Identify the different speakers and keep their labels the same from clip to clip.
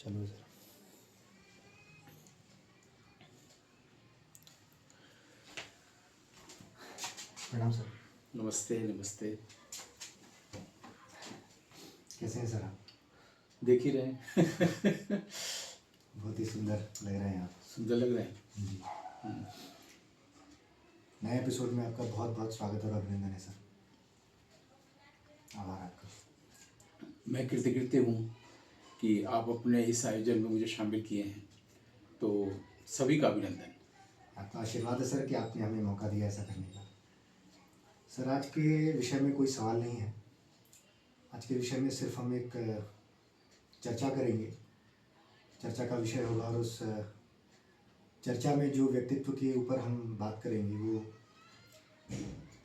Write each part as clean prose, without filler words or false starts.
Speaker 1: चलो सर। प्रणाम सर।
Speaker 2: नमस्ते नमस्ते।
Speaker 1: कैसे हैं सर आप?
Speaker 2: देख ही रहे हैं।
Speaker 1: बहुत ही सुंदर लग रहे हैं आप।
Speaker 2: सुंदर लग रहे हैं
Speaker 1: जी। नए एपिसोड में आपका बहुत बहुत स्वागत और अभिनंदन है सर। आभार आपका।
Speaker 2: मैं कृतज्ञ हूँ कि आप अपने इस आयोजन में मुझे शामिल किए हैं, तो सभी का अभिनंदन।
Speaker 1: आपका आशीर्वाद है सर कि आपने हमें मौका दिया ऐसा करने का। सर आज के विषय में कोई सवाल नहीं है। आज के विषय में सिर्फ हम एक चर्चा करेंगे। चर्चा का विषय होगा और उस चर्चा में जो व्यक्तित्व के ऊपर हम बात करेंगे वो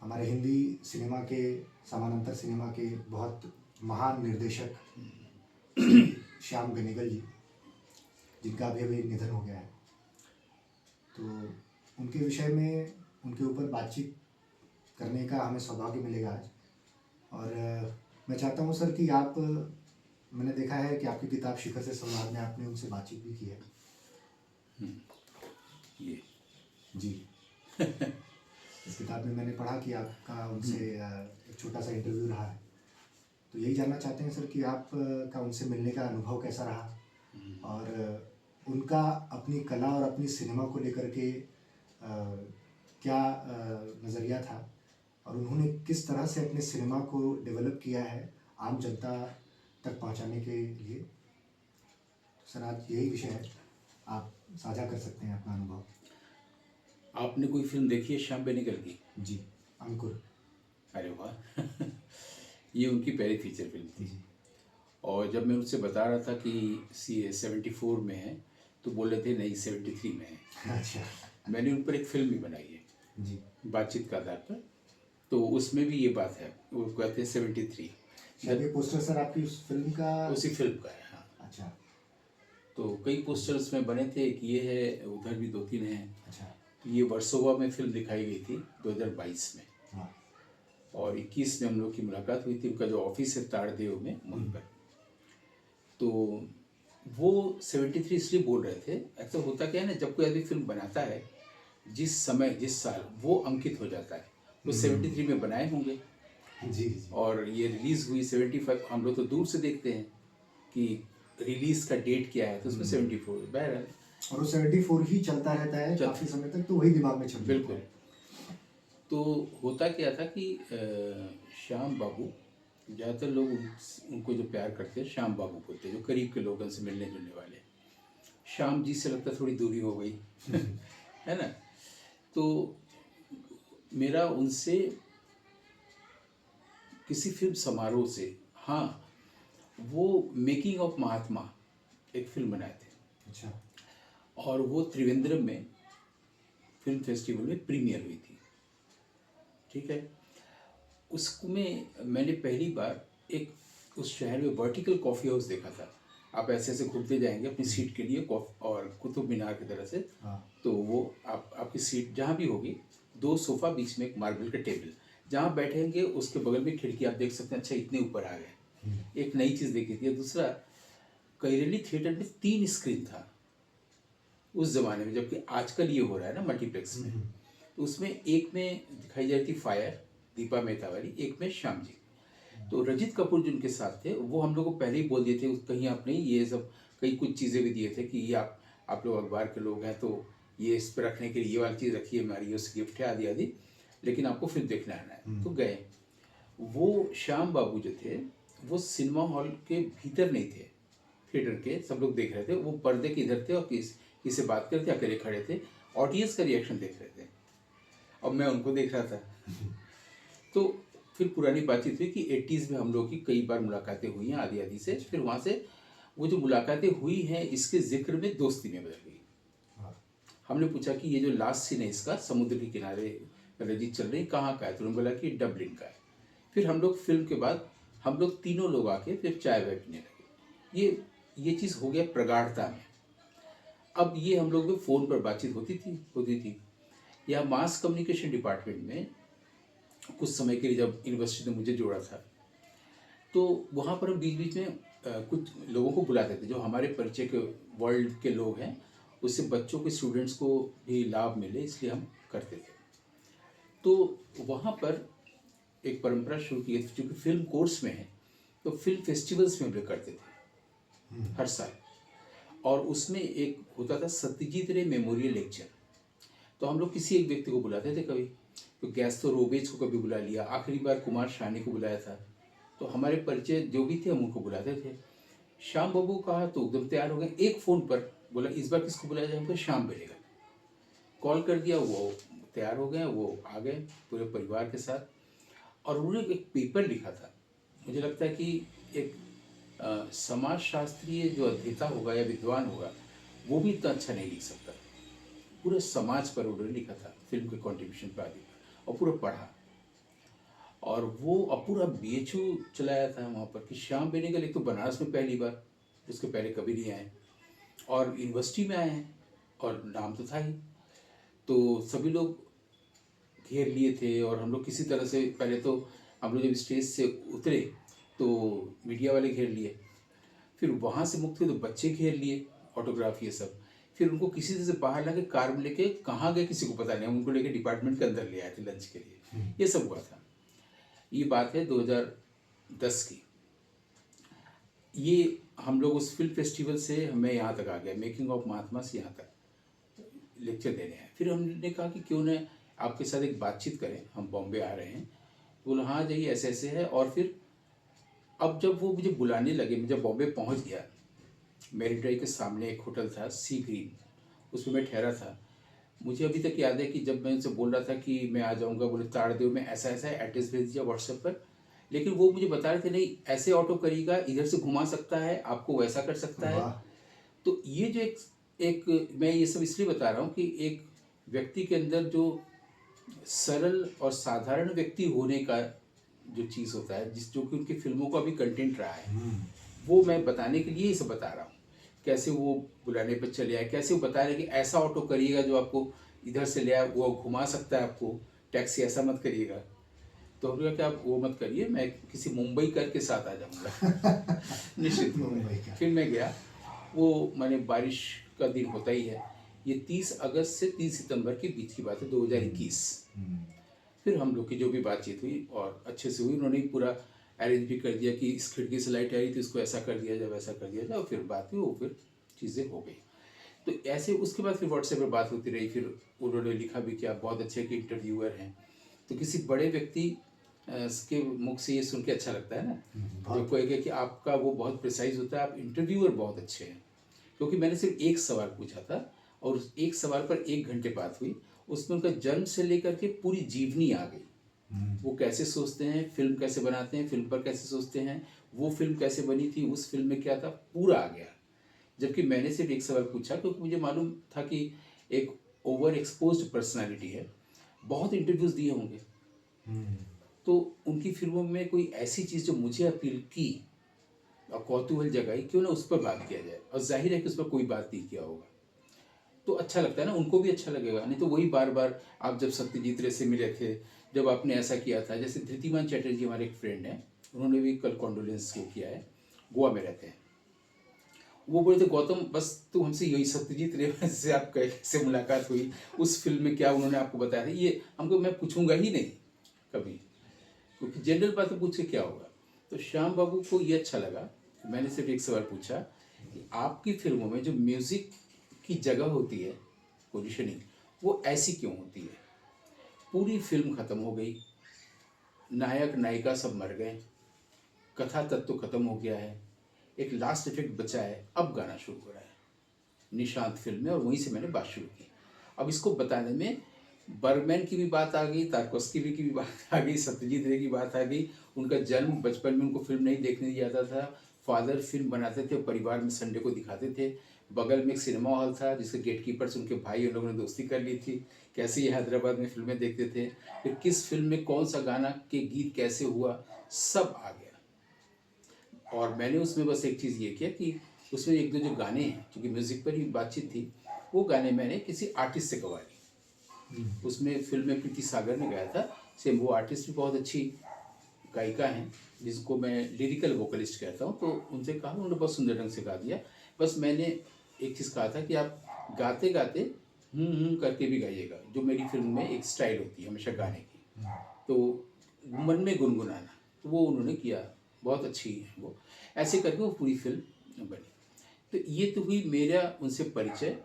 Speaker 1: हमारे हिंदी सिनेमा के समानांतर सिनेमा के बहुत महान निर्देशक श्याम बेनेगल जी, जिनका अभी निधन हो गया है। तो उनके विषय में उनके ऊपर बातचीत करने का हमें सौभाग्य मिलेगा आज। और मैं चाहता हूं सर कि आप, मैंने देखा है कि आपकी किताब शिखर से संवाद में आपने उनसे बातचीत भी की है।
Speaker 2: ये
Speaker 1: जी। इस किताब में मैंने पढ़ा कि आपका उनसे एक छोटा सा इंटरव्यू रहा है। तो यही जानना चाहते हैं सर कि आप का उनसे मिलने का अनुभव कैसा रहा और उनका अपनी कला और अपनी सिनेमा को लेकर के क्या नज़रिया था और उन्होंने किस तरह से अपने सिनेमा को डेवलप किया है आम जनता तक पहुंचाने के लिए। तो सर आज यही विषय है, आप साझा कर सकते हैं अपना अनुभव।
Speaker 2: आपने कोई फिल्म देखी है श्याम बेनेगल की?
Speaker 1: जी, अंकुर।
Speaker 2: अरे वाह। ये उनकी पहली फीचर फिल्म थी।
Speaker 1: जी।
Speaker 2: और जब मैं उनसे बता रहा था कि सी 74 में है तो बोल रहे थे नहीं 73 में है।
Speaker 1: अच्छा।
Speaker 2: मैंने उन पर एक फिल्म भी बनाई है
Speaker 1: जी।
Speaker 2: बातचीत का आधार पर, तो उसमें भी ये बात है, वो कहते हैं 73।
Speaker 1: शायद ये पोस्टर सर आपकी उस फिल्म का
Speaker 2: उसी फिल्म का है। हाँ।
Speaker 1: अच्छा।
Speaker 2: तो कई पोस्टर्स में बने थे कि ये है, उधर भी 2-3 हैं।
Speaker 1: अच्छा।
Speaker 2: ये वर्सोवा में फिल्म दिखाई गई थी 2022 में।
Speaker 1: हाँ।
Speaker 2: और 21 में हम लोग की मुलाकात हुई थी, उनका जो ऑफिस है ताड़देव में वहीं पर। तो वो 73 इसलिए बोल रहे थे, ऐसा होता क्या है ना, जब कोई आदमी फिल्म बनाता है जिस समय जिस साल वो अंकित हो जाता है। वो 73 में बनाए होंगे
Speaker 1: जी जी।
Speaker 2: और ये रिलीज़ हुई 75। हम लोग तो दूर से देखते हैं कि रिलीज़ का डेट क्या है, तो उसमें 74 बहरहाल।
Speaker 1: और वो 74 ही चलता रहता है काफ़ी समय तक, तो वही दिमाग में छप जाता है।
Speaker 2: बिल्कुल। तो होता क्या था कि श्याम बाबू, ज़्यादातर लोग उनको जो प्यार करते हैं श्याम बाबू बोलते हैं, जो करीब के लोगों से मिलने जुलने वाले। श्याम जी से लगता थोड़ी दूरी हो गई। है ना। तो मेरा उनसे किसी फिल्म समारोह से, हाँ, वो मेकिंग ऑफ महात्मा एक फिल्म बनाए थे।
Speaker 1: अच्छा।
Speaker 2: और वो त्रिवेंद्रम में फिल्म फेस्टिवल में प्रीमियर हुई थी। ठीक है। उसमें मैंने पहली बार एक उस शहर में वर्टिकल कॉफ़ी हाउस देखा था। आप ऐसे ऐसे घूमते जाएंगे अपनी सीट के लिए, और कुतुब मीनार की तरह से।
Speaker 1: हाँ।
Speaker 2: तो वो आपकी सीट जहाँ भी होगी, 2 सोफ़ा, बीच में एक मार्बल का टेबल, जहाँ बैठेंगे उसके बगल में खिड़की, आप देख सकते हैं। अच्छा, इतने ऊपर आ गए। एक नई चीज़ देखी थी। दूसरा, कैरेली थिएटर में 3 स्क्रीन था उस ज़माने में, जबकि आजकल ये हो रहा है ना मल्टीप्लेक्स में। तो उसमें एक में दिखाई जाती थी फायर, दीपा मेहता वाली, एक में श्याम जी। तो रजित कपूर जिनके साथ थे वो हम लोग को पहले ही बोल दिए थे, कहीं आप नहीं, ये सब कई कुछ चीज़ें भी दिए थे कि ये आप लोग अखबार के लोग हैं, तो ये इस पर रखने के लिए ये वाली चीज़ रखिए, हमारी उस गिफ्ट है आदि आदि, लेकिन आपको फिल्म देखने आना है। तो गए। वो श्याम बाबू जो थे वो सिनेमा हॉल के भीतर नहीं थे, थिएटर के सब लोग देख रहे थे। वो पर्दे के इधर थे और किसी से बात करते अकेले खड़े थे, ऑडियंस का रिएक्शन देख रहे थे और मैं उनको देख रहा था। तो फिर पुरानी बातचीत हुई कि 80s में हम लोग की कई बार मुलाकातें हुई हैं आदि आदि से। फिर वहाँ से वो जो मुलाकातें हुई हैं इसके जिक्र में दोस्ती में बदल गई। हमने पूछा कि ये जो लास्ट सीन है इसका, समुद्र के किनारे रजित चल रही, कहाँ का है? तो उन्होंने बोला कि डबलिन का है। फिर हम लोग फिल्म के बाद हम लोग तीनों लोग आके फिर चाय वाय पीने लगे। ये चीज़ हो गया प्रगाढ़ता में। अब ये हम लोग में फ़ोन पर बातचीत होती थी। या मास कम्युनिकेशन डिपार्टमेंट में कुछ समय के लिए जब यूनिवर्सिटी ने मुझे जोड़ा था, तो वहाँ पर हम बीच बीच में कुछ लोगों को बुलाते थे जो हमारे परिचय के वर्ल्ड के लोग हैं, उससे बच्चों के स्टूडेंट्स को भी लाभ मिले, इसलिए हम करते थे। तो वहाँ पर एक परंपरा शुरू की गई थी, चूँकि फिल्म कोर्स में है तो फिल्म फेस्टिवल्स में हम लोग करते थे हर साल, और उसमें एक होता था सत्यजीत रे मेमोरियल लेक्चर। तो हम लोग किसी एक व्यक्ति को बुलाते थे, कभी तो गैस्तो रोबेज को कभी बुला लिया, आखिरी बार कुमार शानी को बुलाया था। तो हमारे परिचय जो भी थे हम उनको बुलाते थे। श्याम बाबू कहा तो एकदम तैयार हो गए, एक फ़ोन पर बोला इस बार किसको बुलाया जाए, हमको श्याम मिलेगा। कॉल कर दिया, वो तैयार हो गए, वो आ गए पूरे परिवार के साथ, और उन्होंने एक पेपर लिखा था। मुझे लगता है कि एक समाजशास्त्रीय जो अध्येता होगा या विद्वान होगा वो भी इतना अच्छा नहीं लिख सकता। पूरे समाज पर उन्होंने लिखा था, फिल्म के कंट्रीब्यूशन पर आदि पर, और पूरा पढ़ा। और वो अब पूरा BHU चलाया था वहाँ पर कि श्याम बेनेगल एक तो बनारस में पहली बार, उसके पहले कभी नहीं आए, और यूनिवर्सिटी में आए हैं और नाम तो था ही। तो सभी लोग घेर लिए थे, और हम लोग किसी तरह से, पहले तो हम लोग जब स्टेज से उतरे तो मीडिया वाले घेर लिए, फिर वहाँ से मुक्त हुए तो बच्चे घेर लिए, ऑटोग्राफ ये सब। फिर उनको किसी तरह से बाहर लाके कार में लेके कहाँ गए किसी को पता नहीं, हम उनको लेके डिपार्टमेंट के अंदर ले आए थे लंच के लिए। ये सब हुआ था। ये बात है 2010 की। ये हम लोग उस फिल्म फेस्टिवल से मैं यहाँ तक आ गया, मेकिंग ऑफ महात्मा से यहाँ तक लेक्चर देने हैं। फिर हमने कहा कि क्यों न आपके साथ एक बातचीत करें, हम बॉम्बे आ रहे हैं। तो बोला हाँ जाइए, ऐसे ऐसे है। और फिर अब जब वो मुझे बुलाने लगे, मैं जब बॉम्बे पहुँच गया, मेरिट ड्राइव के सामने एक होटल था सी ग्रीन, उसमें मैं ठहरा था। मुझे अभी तक याद है कि जब मैं उनसे बोल रहा था कि मैं आ जाऊँगा, बोले ताड़देव में ऐसा ऐसा है, एड्रेस भेज दिया व्हाट्सएप पर। लेकिन वो मुझे बता रहे थे नहीं ऐसे ऑटो करिएगा, इधर से घुमा सकता है आपको, वैसा कर सकता है।
Speaker 1: वाह।
Speaker 2: तो ये जो एक मैं ये सब इसलिए बता रहा हूँ कि एक व्यक्ति के अंदर जो सरल और साधारण व्यक्ति होने का जो चीज़ होता है, जिस जो कि उनकी फिल्मों का भी कंटेंट रहा है, वो मैं बताने के लिए ये सब बता रहा हूँ। कैसे वो बुलाने पर चले आए, कैसे वो बता रहे कि ऐसा ऑटो करिएगा जो आपको इधर से ले आए, वो घुमा सकता है आपको, टैक्सी ऐसा मत करिएगा। तो हमने कहा कि आप वो मत करिए, मैं किसी मुंबई कर के साथ आ जाऊँगा निश्चित
Speaker 1: मुंबई का।
Speaker 2: फिर मैं गया। वो मैंने, बारिश का दिन होता ही है, ये 30 अगस्त से 30 सितंबर के बीच की बात है, 2021। फिर हम लोग की जो भी बातचीत हुई और अच्छे से हुई, उन्होंने पूरा अरेंज भी कर दिया कि इस खिड़की से लाइट आ रही थी, इसको ऐसा कर दिया जाए, वैसा कर दिया जाए, और फिर बात हुई, वो फिर चीज़ें हो गई। तो ऐसे उसके बाद फिर व्हाट्सएप पर बात होती रही। फिर उन्होंने लिखा भी कि आप बहुत अच्छे के इंटरव्यूअर हैं। तो किसी बड़े व्यक्ति के मुख से ये सुन के अच्छा लगता है ना, जो कहेगा कि आपका वो बहुत प्रिसाइज होता है, आप इंटरव्यूअर बहुत अच्छे हैं। क्योंकि मैंने सिर्फ एक सवाल पूछा था और उस एक सवाल पर 1 घंटे बात हुई। उसमें उनका जन्म से लेकर के पूरी जीवनी आ गई। वो कैसे सोचते हैं, फिल्म कैसे बनाते हैं, फिल्म पर कैसे सोचते हैं, वो फिल्म कैसे बनी थी, उस फिल्म में क्या था, पूरा आ गया। जबकि मैंने सिर्फ एक सवाल पूछा क्योंकि मुझे मालूम था कि एक ओवर एक्सपोज्ड पर्सनालिटी है, बहुत इंटरव्यूज़ दिए होंगे। तो उनकी फिल्मों में कोई ऐसी चीज़ जो मुझे अपील की और कौतूहल जगाई, क्यों ना उस पर बात किया जाए। और जाहिर है कि उस पर कोई बात नहीं किया होगा तो अच्छा लगता है ना, उनको भी अच्छा लगेगा। नहीं तो वही बार बार, आप जब सत्यजीत रे से मिले थे, जब आपने ऐसा किया था, जैसे धृतिमान चैटर्जी हमारे एक फ्रेंड हैं, उन्होंने भी कल कॉन्डोलेंस को किया है, गोवा में रहते हैं। वो बोले थे गौतम बस तू हमसे यही, सत्यजीत रे से आप कैसे मुलाकात हुई, उस फिल्म में क्या उन्होंने आपको बताया था, ये हमको, मैं पूछूंगा ही नहीं कभी, क्योंकि जनरल बातें पूछ के क्या होगा। तो श्याम बाबू को ये अच्छा लगा। मैंने सिर्फ एक सवाल पूछा कि आपकी फिल्मों में जो म्यूज़िक की जगह होती है, पोजीशनिंग, वो ऐसी क्यों होती है। पूरी फिल्म ख़त्म हो गई, नायक नायिका सब मर गए, कथा तत्व ख़त्म हो गया है, एक लास्ट इफेक्ट बचा है, अब गाना शुरू हो रहा है। निशांत फिल्म में, और वहीं से मैंने बात शुरू की। अब इसको बताने में बर्गमैन की भी बात आ गई, तारकोस्की की भी बात आ गई, सत्यजीत रे की बात आ गई। उनका जन्म, बचपन में उनको फिल्म नहीं देखने दिया जाता था, फादर फिल्म बनाते थे, परिवार में संडे को दिखाते थे। बगल में एक सिनेमा हॉल था जिसके गेटकीपर से उनके भाई, उन लोगों ने दोस्ती कर ली थी। कैसे ये हैदराबाद में फिल्में देखते थे, फिर किस फिल्म में कौन सा गाना के गीत कैसे हुआ, सब आ गया। और मैंने उसमें बस एक चीज़ ये किया कि उसमें एक दो जो गाने हैं, क्योंकि म्यूज़िक पर ही बातचीत थी, वो गाने मैंने किसी आर्टिस्ट से गवा लिए। उसमें फिल्म में प्रीति सागर ने गाया था, सेम वो आर्टिस्ट भी बहुत अच्छी गायिका हैं जिसको मैं लिरिकल वोकलिस्ट कहता हूँ, तो उनसे कहा, उन्होंने बहुत सुंदर ढंग से गा दिया। बस मैंने एक चीज़ कहा था कि आप गाते गाते करके भी गाइएगा, जो मेरी फिल्म में एक स्टाइल होती है हमेशा गाने की, तो मन में गुनगुनाना, तो वो उन्होंने किया, बहुत अच्छी है वो। ऐसे करके वो पूरी फिल्म बनी। तो ये तो हुई मेरा उनसे परिचय,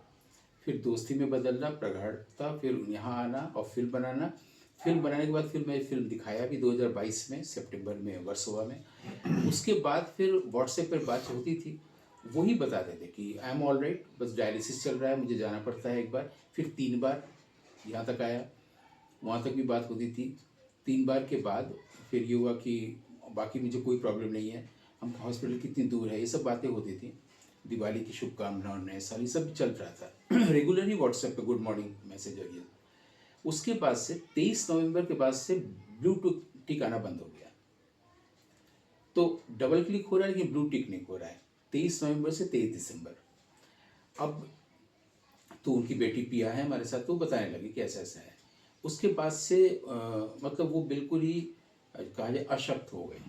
Speaker 2: फिर दोस्ती में बदलना, प्रगाढ़ता, फिर यहाँ आना और फिल्म बनाना। फिल्म बनाने के बाद फिर मैं फिल्म दिखाया भी 2022 में सितंबर में वर्सोवा में। उसके बाद फिर व्हाट्सएप पर बात होती थी, वही बताते थे कि आई एम ऑल राइट, बस डायलिसिस चल रहा है, मुझे जाना पड़ता है एक बार, फिर 3 बार यहाँ तक आया, वहाँ तक भी बात होती थी। 3 बार के बाद फिर ये हुआ कि बाकी मुझे कोई प्रॉब्लम नहीं है, हम हॉस्पिटल कितनी दूर है, ये सब बातें होती थी। दिवाली की शुभकामनाओं, नए साल, ये सब चल रहा था रेगुलरली व्हाट्सएप पे गुड मॉर्निंग मैसेज और ये। उसके बाद से 23 नवंबर के बाद से ब्लूटूथ टिक आना बंद हो गया, तो डबल क्लिक हो रहा है लेकिन ब्लू टिक नहीं हो रहा है। 23 नवंबर से 23 दिसंबर। अब तो उनकी बेटी पिया है हमारे साथ, तो बताने लगी कि ऐसा ऐसा है। उसके बाद से मतलब वो बिल्कुल ही कहा जाए अशक्त हो गए।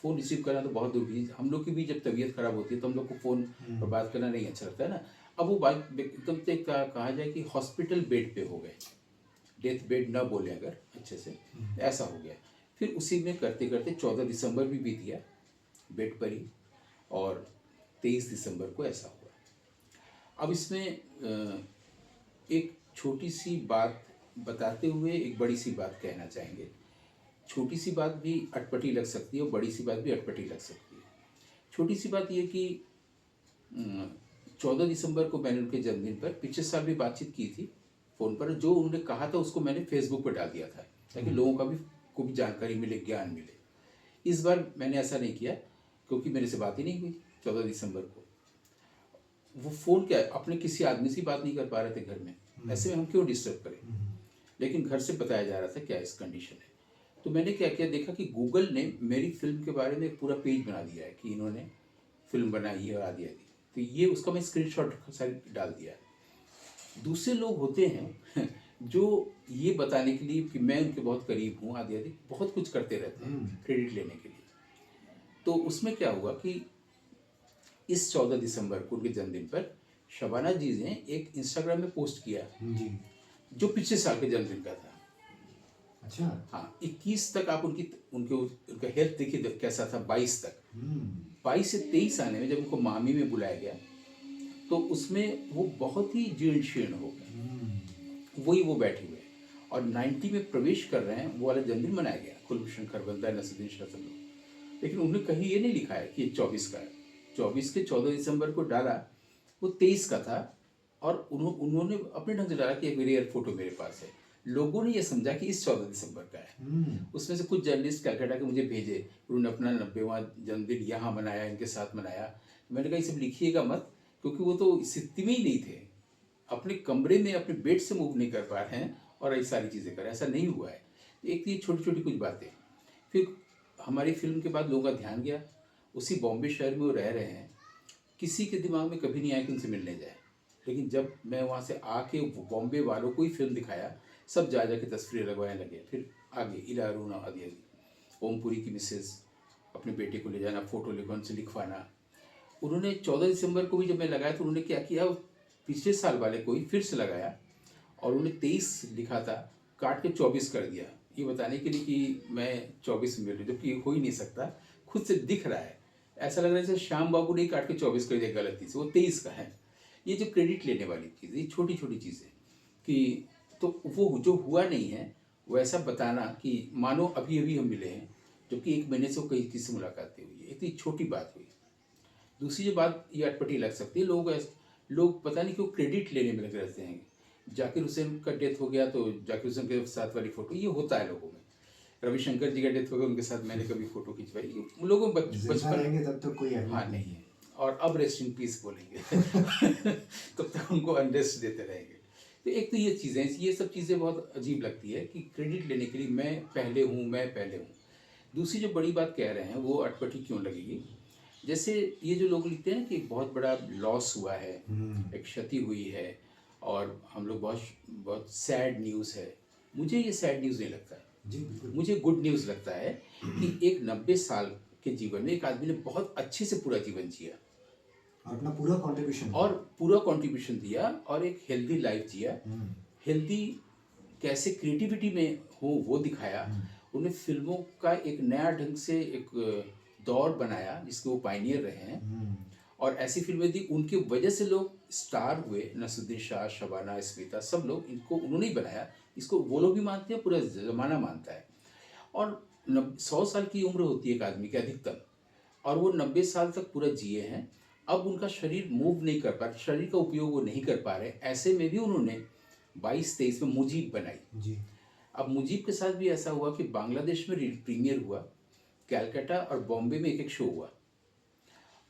Speaker 2: फ़ोन रिसीव करना तो बहुत दूर भी, हम लोग की भी जब तबीयत खराब होती है तो हम लोग को फ़ोन पर बात करना नहीं अच्छा लगता है ना। अब वो बात एकदम से कहा जाए कि हॉस्पिटल बेड पे हो गए, डेथ बेड ना बोले अगर अच्छे से, ऐसा हो गया। फिर उसी में करते करते 14 दिसंबर भी बीत गया बेड पर ही, और 23 दिसंबर को ऐसा हुआ। अब इसमें एक छोटी सी बात बताते हुए एक बड़ी सी बात कहना चाहेंगे। छोटी सी बात भी अटपटी लग सकती है और बड़ी सी बात भी अटपटी लग सकती है। छोटी सी बात ये कि 14 दिसंबर को मैंने उनके जन्मदिन पर पिछले साल भी बातचीत की थी फ़ोन पर, जो उन्होंने कहा था उसको मैंने फेसबुक पर डाल दिया था ताकि लोगों को भी जानकारी मिले, ज्ञान मिले। इस बार मैंने ऐसा नहीं किया क्योंकि मेरे से बात ही नहीं हुई 14 दिसंबर को। वो फ़ोन क्या, अपने किसी आदमी से बात नहीं कर पा रहे थे घर में, ऐसे में हम क्यों डिस्टर्ब करें। लेकिन घर से बताया जा रहा था क्या इस कंडीशन है। तो मैंने क्या किया, देखा कि गूगल ने मेरी फिल्म के बारे में एक पूरा पेज बना दिया है कि इन्होंने फिल्म बनाई है और आदि आदि, तो ये उसका मैं स्क्रीनशॉट सारी डाल दिया। दूसरे लोग होते हैं जो ये बताने के लिए कि मैं उनके बहुत करीब हूँ आदि आदि, बहुत कुछ करते रहते हैं क्रेडिट लेने के लिए। तो उसमें क्या हुआ कि इस 14 दिसंबर को उनके जन्मदिन पर शबाना जी ने एक इंस्टाग्राम में पोस्ट किया
Speaker 1: जी।
Speaker 2: जो पिछले साल के जन्मदिन का था।
Speaker 1: अच्छा।
Speaker 2: हाँ, 21 तक आप उनका हेल्थ देखिए कैसा था। 22 तक, 22 से 23 आने में जब उनको मामी में बुलाया गया तो उसमें वो बहुत ही जीर्ण शीर्ण हो गए। वही वो बैठे हुए और 90 में प्रवेश कर रहे हैं, वो वाला जन्मदिन मनाया गया। कुलभूषण खरबंदा, नसरुद्दीन शाह सब लोग, लेकिन उन्होंने कहीं ये नहीं लिखा है कि ये 24 का है। 24 के 14 दिसंबर को डाला, वो 23 का था और उन्होंने अपने ढंग से डाला कि एक रेयर फोटो मेरे पास है। लोगों ने ये समझा कि इस 14 दिसंबर का है। उसमें से कुछ जर्नलिस्ट कलकत्ता के मुझे भेजे, उन्होंने अपना 90वां जन्मदिन यहाँ मनाया, इनके साथ मनाया। मैंने कहा ये सब लिखिएगा मत, क्योंकि वो तो स्थिति में ही नहीं थे, अपने कमरे में अपने बेड से मूव नहीं कर पा रहे हैं और ऐसी सारी चीज़ें कर रहे हैं, ऐसा नहीं हुआ है। एक ये छोटी छोटी कुछ बातें। फिर हमारी फिल्म के बाद लोगों का ध्यान गया, उसी बॉम्बे शहर में वो रह रहे हैं, किसी के दिमाग में कभी नहीं आया कि उनसे मिलने जाए। लेकिन जब मैं वहाँ से आके बॉम्बे वालों को ही फिल्म दिखाया, सब जा के तस्वीरें लगवाने लगे। फिर आगे इला अरुण आदि आदि, ओमपुरी की मिसेज, अपने बेटे को ले जाना, फ़ोटो लिखवा, उनसे लिखवाना। उन्होंने 14 दिसंबर को भी जब मैं लगाया तो उन्होंने क्या किया, पिछले साल वाले को ही फिर से लगाया और उन्होंने 23 लिखा था, काट के 24 कर दिया, ये बताने के लिए कि मैं 24 में मिल रही, जबकि हो ही नहीं सकता, खुद से दिख रहा है। ऐसा लग रहा है जैसे श्याम बाबू ने काट के 24 कर दिया गलती से, वो 23 का है। ये जो क्रेडिट लेने वाली चीज़, ये छोटी छोटी चीज़ें कि, तो वो जो हुआ नहीं है वैसा बताना कि मानो अभी अभी हम मिले हैं, जबकि 1 महीने से वो कहीं किसी से मुलाकात नहीं हुई है। इतनी छोटी बात हुई। दूसरी जो बात ये अटपटी लग सकती है, लोग पता नहीं क्यों क्रेडिट लेने में लगे रहते हैं। जाकिर हुसैन का डेथ हो गया तो जाकिर हुसैन के साथ वाली फ़ोटो, ये होता है लोगों में। रविशंकर जी का डेथ हो गया, उनके साथ मैंने कभी फ़ोटो खिंचवाई, उन लोगों में बचपन
Speaker 1: रहेंगे तब तक कोई
Speaker 2: हाँ नहीं है। और अब रेस्ट इन पीस बोलेंगे तब तक उनको अनरेस्ट देते रहेंगे। तो एक तो ये चीज़ें, ये सब चीज़ें बहुत अजीब लगती है कि क्रेडिट लेने के लिए मैं पहले हूँ। दूसरी जो बड़ी बात कह रहे हैं वो अटपटी क्यों लगेगी, जैसे ये जो लोग लिखते हैं ना कि बहुत बड़ा लॉस हुआ है, एक क्षति हुई है और हम लोग बहुत बहुत सैड न्यूज़ है। मुझे ये सैड न्यूज़ नहीं लगता।
Speaker 1: जी बिल्कुल।
Speaker 2: मुझे गुड न्यूज़ लगता है कि एक 90 साल के जीवन में एक आदमी ने बहुत अच्छे से पूरा जीवन जिया
Speaker 1: और अपना पूरा कंट्रीब्यूशन
Speaker 2: और
Speaker 1: दिया।
Speaker 2: पूरा कंट्रीब्यूशन दिया और एक हेल्दी लाइफ जिया।
Speaker 1: हम्म,
Speaker 2: हेल्दी कैसे क्रिएटिविटी में हो वो दिखाया। उन्हें फिल्मों का एक नया ढंग से एक दौर बनाया जिसके वो पायनियर रहे हैं
Speaker 1: हम्म,
Speaker 2: और ऐसी फिल्में दी उनकी वजह से लोग स्टार हुए। नसरुद्दीन शाह, शबाना, स्मिता, सब लोग इनको उन्होंने ही बनाया। इसको वो लोग भी मानते हैं, पूरा ज़माना मानता है। और 100 साल की उम्र होती है एक आदमी की अधिकतम और वो 90 साल तक पूरा जिए हैं। अब उनका शरीर मूव नहीं कर पा रहा, शरीर का उपयोग वो नहीं कर पा रहे, ऐसे में भी उन्होंने 22-23 में मुजीब बनाई।
Speaker 1: जी।
Speaker 2: अब मुजीब के साथ भी ऐसा हुआ कि बांग्लादेश में प्रीमियर हुआ, कैलकाटा और बॉम्बे में एक एक शो हुआ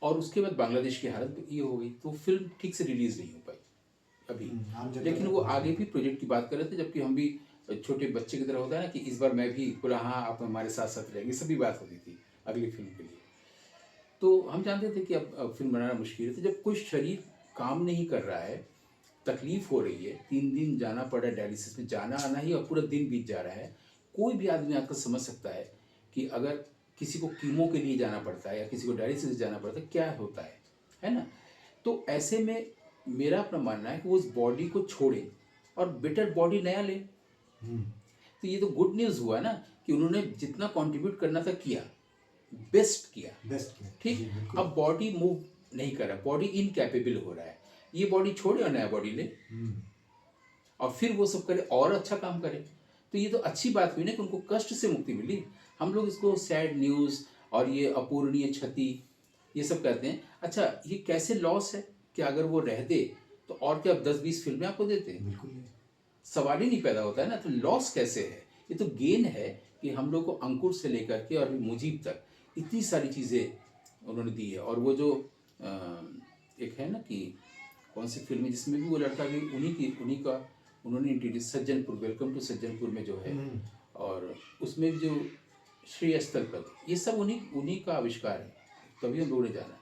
Speaker 2: और उसके बाद बांग्लादेश की हालत ये हो गई तो फिल्म ठीक से रिलीज़ नहीं हो पाई अभी।
Speaker 1: आम जनता
Speaker 2: लेकिन
Speaker 1: तक
Speaker 2: वो
Speaker 1: पहुंच
Speaker 2: आगे
Speaker 1: गई।
Speaker 2: भी प्रोजेक्ट की बात कर रहे थे, जबकि हम भी छोटे बच्चे की तरह होता है ना कि इस बार मैं भी बोला हाँ आप हमारे साथ साथ रहेंगे, सभी बात होती थी अगली फिल्म के लिए। तो हम जानते थे कि अब फिल्म बनाना मुश्किल है। तो जब कोई शरीर काम नहीं कर रहा है, तकलीफ हो रही है, 3 दिन जाना पड़ा डायलिसिस में, जाना आना ही और पूरा दिन बीत जा रहा है, कोई भी आदमी आकर समझ सकता है कि अगर किसी को कीमो के लिए जाना पड़ता है या किसी को डायलिसिस जाना पड़ता है क्या होता है ना। तो ऐसे में मेरा अपना मानना है कि वो उस बॉडी को छोड़े और बेटर बॉडी नया ले।
Speaker 1: हम्म,
Speaker 2: तो ये तो गुड न्यूज़ हुआ ना कि उन्होंने जितना कंट्रीब्यूट करना था किया, बेस्ट किया।
Speaker 1: बेस्ट किया।
Speaker 2: ठीक।
Speaker 1: जी बिल्कुल।
Speaker 2: अब बॉडी मूव नहीं कर रहा, बॉडी इनकैपेबल हो रहा है, ये बॉडी छोड़े और नया बॉडी ले
Speaker 1: हम्म,
Speaker 2: और फिर वो सब करे और अच्छा काम करे। तो ये तो अच्छी बात हुई ना कि उनको कष्ट से मुक्ति मिली। हम लोग इसको सैड न्यूज़ और ये अपूरणीय क्षति ये सब कहते हैं। अच्छा ये कैसे लॉस है कि अगर वो रह दे तो और क्या 10-20 फिल्में आपको देते हैं,
Speaker 1: बिल्कुल नहीं।
Speaker 2: सवाल ही नहीं पैदा होता है ना। तो लॉस कैसे है, ये तो गेन है कि हम लोग को अंकुर से लेकर के और अभी मुजीब तक इतनी सारी चीज़ें उन्होंने दी है। और वो जो एक है ना कि कौन सी फिल्म है जिसमें भी वो लड़का भी उन्हीं का उन्होंने introduce, Sajjanpur, welcome to Sajjanpur में जो है, और उसमें भी जो श्री स्थल पर, ये सब उन्हीं उन्हीं का आविष्कार है। तभी हम लोगों ने जाना,